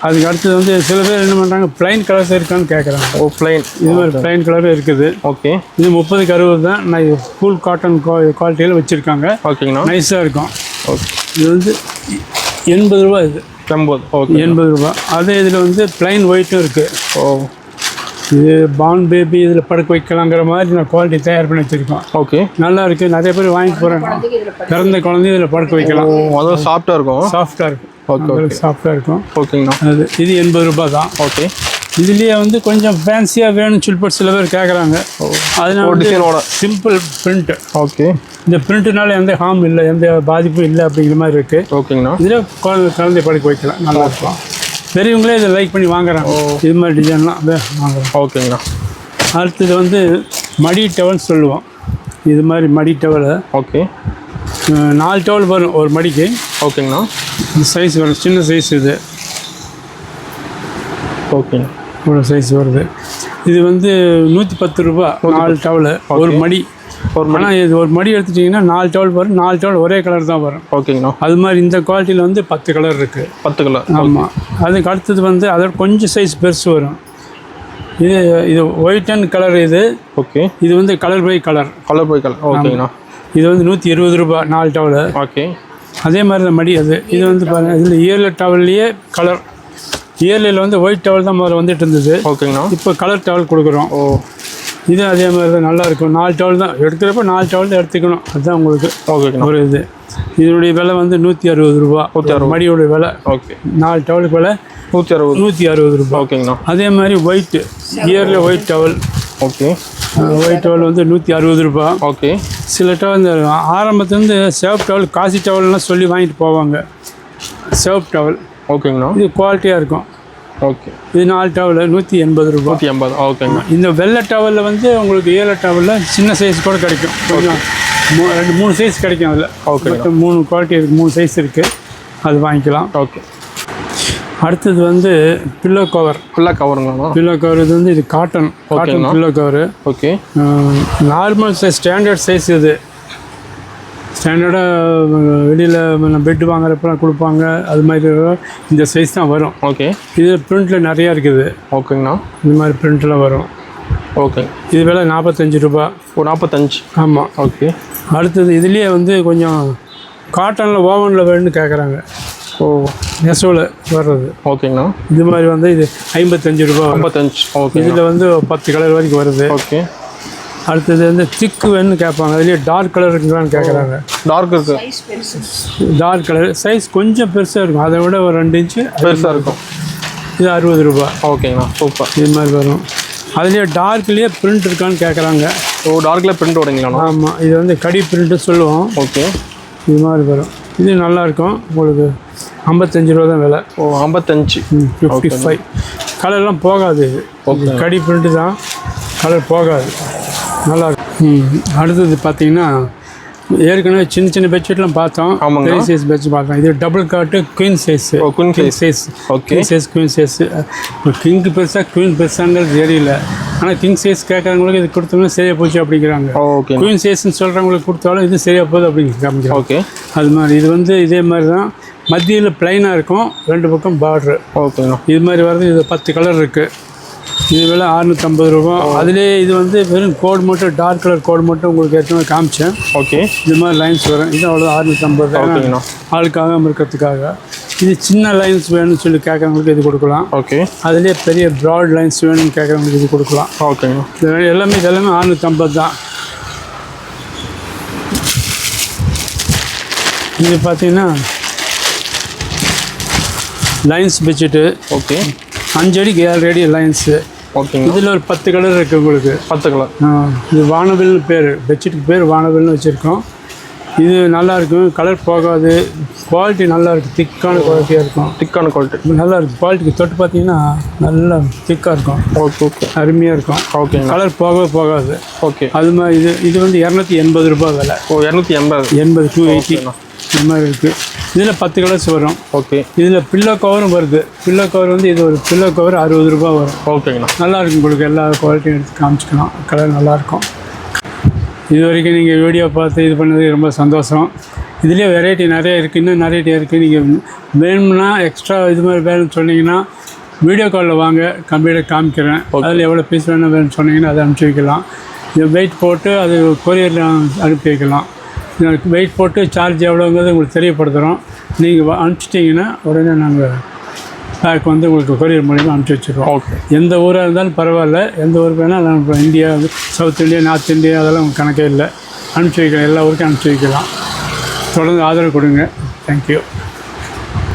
அதுக்கு அடுத்தது வந்து சில பேர் என்ன பண்ணுறாங்க, ப்ளைன் கலர்ஸ் இருக்கான்னு கேட்குறாங்க. ப்ளைன். இது மாதிரி ப்ளைன் கலரும் இருக்குது. ஓகே. இது 30க்கு 60 தான். நான் ஃபுல் காட்டன் குவாலிட்டியில் வச்சுருக்காங்க. ஓகேங்கண்ணா. நைஸாக இருக்கும். ஓகே. இது வந்து 80 ரூபா. இது 80. ஓகே. 80 ரூபா. அதே இதில் வந்து ப்ளைன் ஒயிட்டும் இருக்குது. இது பான் பேபி இதில் படுக்க வைக்கலாங்கிற மாதிரி நான் குவாலிட்டி தயார் பண்ணி வச்சுருக்கோம். ஓகே. நல்லா இருக்குது. நிறைய பேர் வாங்கிட்டு போகிறாங்க. பிறந்த குழந்தை இதில் படுக்க வைக்கலாம். அதுவும் சாஃப்டாக இருக்கும். சாஃப்டாக இருக்கும். ஓகே. சாஃப்டாக இருக்கும். ஓகேங்கண்ணா. இது 80 ரூபா தான். ஓகே. இதுலேயே வந்து கொஞ்சம் ஃபேன்சியாக வேணும்னு சொல்லிட்டு சில பேர் கேட்குறாங்க. அதனால சிம்பிள் பிரிண்ட். ஓகே. இந்த பிரிண்ட்டுனால எந்த ஹார்ம் இல்லை, எந்த பாதிப்பும் இல்லை அப்படிங்கிற மாதிரி இருக்குது. ஓகேங்கண்ணா. இதில் குழந்தை படுக்க வைக்கலாம். நல்லா இருக்கும். பெரியவங்களே இதை லைக் பண்ணி வாங்குறாங்க. இது மாதிரி டிசைன்லாம் வாங்குறாங்க. ஓகேங்கண்ணா. அடுத்தது வந்து மடி டவல்னு சொல்லுவோம். இது மாதிரி மடி டவலை. ஓகே. 4 டவல் வரும் ஒரு மடிக்கு. ஓகேங்கண்ணா. சைஸ் வரும். சின்ன சைஸ் இது. ஓகேங்க. இவ்வளோ சைஸ் வருது. இது வந்து 110 ரூபா 4 டவலு ஒரு மடி. ஆனால் இது ஒரு மடி எடுத்துட்டிங்கன்னா 4 டவல் வரும். 4 டவல் ஒரே கலர் தான் வரும். ஓகேங்கண்ணா. அது மாதிரி இந்த குவாலிட்டியில் வந்து 10 கலர் இருக்குது. 10 கலர். ஆமாம். அதுக்கு அடுத்தது வந்து அதோட கொஞ்சம் சைஸ் பெருசு வரும். இது ஒயிட் அண்ட் கலர். இது ஓகே. இது வந்து கலர் பை கலர். ஓகேங்கண்ணா. இது வந்து 120 ரூபா 4 டவலு. ஓகே. அதே மாதிரி தான் மடி. இது வந்து பாருங்கள், இதில் இயர்லி டவல்லையே கலர். இயர்லியில் வந்து ஒயிட் டவல் தான் முதல்ல வந்துட்டு இருந்தது. ஓகேங்கண்ணா. இப்போ கலர் டவல் கொடுக்குறோம். இது அதே மாதிரி தான் நல்லாயிருக்கும். 4 டவல் தான் எடுக்கிறப்ப 4 டவல் தான் எடுத்துக்கணும். அதுதான் உங்களுக்கு ஒரு இது. இதனுடைய விலை வந்து 160 ரூபா. மடியோடைய விலை. ஓகே. 4 டவலுக்கு விலை 160 ரூபா. ஓகேங்கண்ணா. அதே மாதிரி ஒயிட்டு இயர்லி white towel. Okay. White towel வந்து 160 ரூபா. ஓகே. சில டவல் இந்த ஆரம்பத்துலேருந்து சேவ் டவல், காசி டவல்லாம் சொல்லி வாங்கிட்டு போவாங்க. Save towel. ஓகேங்கண்ணா. இது குவாலிட்டியாக இருக்கும். ஓகே. இது 4 டவல் 180 ரூபா. 180. ஓகேங்க. இந்த வெள்ளை டவலில் வந்து உங்களுக்கு ஏழை டவலில் சின்ன சைஸ் கூட கிடைக்கும். கொஞ்சம் 2-3 சைஸ் கிடைக்கும் அதில். ஓகே. 3 குவாலிட்டி இருக்குது, 3 சைஸ் இருக்குது. அது வாங்கிக்கலாம். ஓகே. அடுத்தது வந்து பில்லோ கவர். பில்லோ கவர் இது வந்து cotton pillow cover. Okay. Normal size, standard size. இது ஸ்டாண்டர்டாக வெளியில் பெட்டு வாங்குறப்ப கொடுப்பாங்க, அது மாதிரி இந்த சைஸ் தான் வரும். ஓகே. இது பிரிண்டில் நிறையா இருக்குது. ஓகேங்கண்ணா. இந்த மாதிரி பிரிண்டில் வரும். ஓகே. இது விலை 45 ரூபா. ஓ 45. ஆமாம். ஓகே. அடுத்தது இதுலேயே வந்து கொஞ்சம் காட்டனில் ஓவனில் வேணும்னு கேட்குறாங்க. ஓ நெசவில் வர்றது. ஓகேங்கண்ணா. இது மாதிரி வந்து இது 55 ரூபா. 55. ஓகே. இதில் வந்து 10 கலர் வரைக்கும் வருது. ஓகே. அடுத்தது வந்து திக்கு வேணும்னு கேட்பாங்க. அதுலேயே டார்க் கலர் இருக்குங்களான்னு கேட்குறாங்க. டார்க் இருக்கு. டார்க் கலர் சைஸ் கொஞ்சம் பெருசாக இருக்கும், அதை விட ஒரு 2 இன்ச்சு பெருசாக இருக்கும். இது 60 ரூபா. ஓகேங்கண்ணா. சூப்பர். இது மாதிரி வரும். அதுலேயே டார்க்லேயே பிரிண்ட் இருக்கான்னு கேட்குறாங்க. ஓ டார்க்கில் பிரிண்ட் ஓடுங்களாண்ணா? ஆமாம், இது வந்து கடி பிரிண்ட்டு சொல்லுவோம். ஓகே. இது மாதிரி வரும். இது நல்லாயிருக்கும். உங்களுக்கு 55 ரூபா தான் விலை. ஓ 55. 55. கலர்லாம் போகாது. இது கடி பிரிண்ட்டு தான், கலர் போகாது. நல்லாயிருக்கும். அடுத்தது பார்த்தீங்கன்னா ஏற்கனவே சின்ன சின்ன பெட்ஷீட்லாம் பார்த்தோம். பெரிய சைஸ் பெட்ஷீட் பார்த்தோம். இது டபுள் காட்டு queen size. Queen size. Okay. Queen size. இப்போ கிங்கு பெருசாக குயின் பெருசாங்கிறது தெரியல. ஆனால் கிங் சைஸ் கேட்குறவங்களுக்கு இது கொடுத்தோம்னா சரியாக போச்சு அப்படிங்கிறாங்க. ஓகே. குயின் சைஸ்ன்னு சொல்கிறவங்களுக்கு கொடுத்தாலும் இது சரியாக போகுது அப்படின்னு காமிக்கிறோம். ஓகே. அது மாதிரி இது வந்து இதே மாதிரி தான். மத்தியில் ப்ளைனாக இருக்கும், 2 பக்கம் பார்ட்ரு. ஓகேண்ணா. இது மாதிரி வர்றது. இது 10 கலர் இருக்குது. இது விலை 650 ரூபா. அதுலேயே இது வந்து வெறும் கோட் மட்டும், டார்க் கலர் கோட் மட்டும் உங்களுக்கு ஏற்கனவே காமிச்சேன். ஓகே. இது மாதிரி லைன்ஸ் வரும். இது அவ்வளோ 650. ஓகேங்கண்ணா. ஆளுக்காக இருக்கிறதுக்காக. இது சின்ன லைன்ஸ் வேணும்னு சொல்லி கேட்குறவங்களுக்கு இது கொடுக்கலாம். ஓகே. அதுலேயே பெரிய ப்ராட் லைன்ஸ் வேணும்னு கேட்குறவங்களுக்கு இது கொடுக்கலாம். ஓகேங்கண்ணா. இது எல்லாமே 650 தான். இது பார்த்தீங்கன்னா லைன்ஸ் பெட்ஷீட்டு. ஓகே. 5 அடிக்கு 7 அடி லைன்ஸு. ஓகேங்க. இதில் ஒரு 10 கலர் இருக்குது உங்களுக்கு. 10 கலர். இது வானவில்னு பேர், பெட்ஷீட்டுக்கு பேர் வானவில்னு வச்சுருக்கோம். இது நல்லாயிருக்கும், கலர் போகாது, குவாலிட்டி நல்லாயிருக்கும், திக்கான குவாலிட்டியாக இருக்கும். திக்கான குவாலிட்டி நல்லாயிருக்கும். குவாலிட்டிக்கு தொட்டு பார்த்தீங்கன்னா நல்லா திக்காக இருக்கும். ஓகே. ஓகே. அருமையாக இருக்கும். ஓகே. கலர் போகாது. ஓகே. அது மாதிரி இது வந்து 280 ரூபா விலை. ஓ 280. 280 இது மாதிரி இருக்குது. இதில் 10 கலர்ஸ் வரும். ஓகே. இதில் பில்லோ கவரும் வருது. பில்லோ கவர் வந்து இது ஒரு பில்லோ கவர் 60 ரூபா வரும். ஓகேங்கண்ணா. நல்லாயிருக்கும். உங்களுக்கு எல்லா குவாலிட்டியும் எடுத்து காமிச்சிக்கலாம். கலர் நல்லாயிருக்கும். இது வரைக்கும் நீங்கள் வீடியோ பார்த்து இது பண்ணது ரொம்ப சந்தோஷம். இதுலேயே வெரைட்டி நிறைய இருக்குது, இன்னும் நிறைய இருக்குது. நீங்கள் வேணும்னா எக்ஸ்ட்ரா இது மாதிரி வேணும்னு சொன்னீங்கன்னா வீடியோ காலில் வாங்க, கம்ப்யூட்டர் காமிக்கிறேன். அதில் எவ்வளோ பீஸ் வேணும்னு சொன்னீங்கன்னா அதை அனுப்பிச்சி வைக்கலாம். இது வெயிட் போட்டு அது கொரியரில் அனுப்பி வைக்கலாம். வெயிட் போட்டு சார்ஜ் எவ்வளோங்கிறது உங்களுக்கு தெரியப்படுத்துகிறோம். நீங்கள் அனுப்பிச்சிட்டிங்கன்னா உடனே நாங்கள் பேக் வந்து உங்களுக்கு கொரியர் மூலிமா அனுப்பிச்சி வச்சுருவோம். ஓகே. எந்த ஊராக இருந்தாலும் பரவாயில்ல, எந்த ஊருக்கு வேணால் நம்ம India, south India, north India அதெல்லாம் கணக்கே இல்லை. அனுப்பிச்சி வைக்கலாம். எல்லா ஊருக்கும் அனுப்பிச்சி வைக்கலாம். தொடர்ந்து ஆதரவு கொடுங்க. தேங்க்யூ.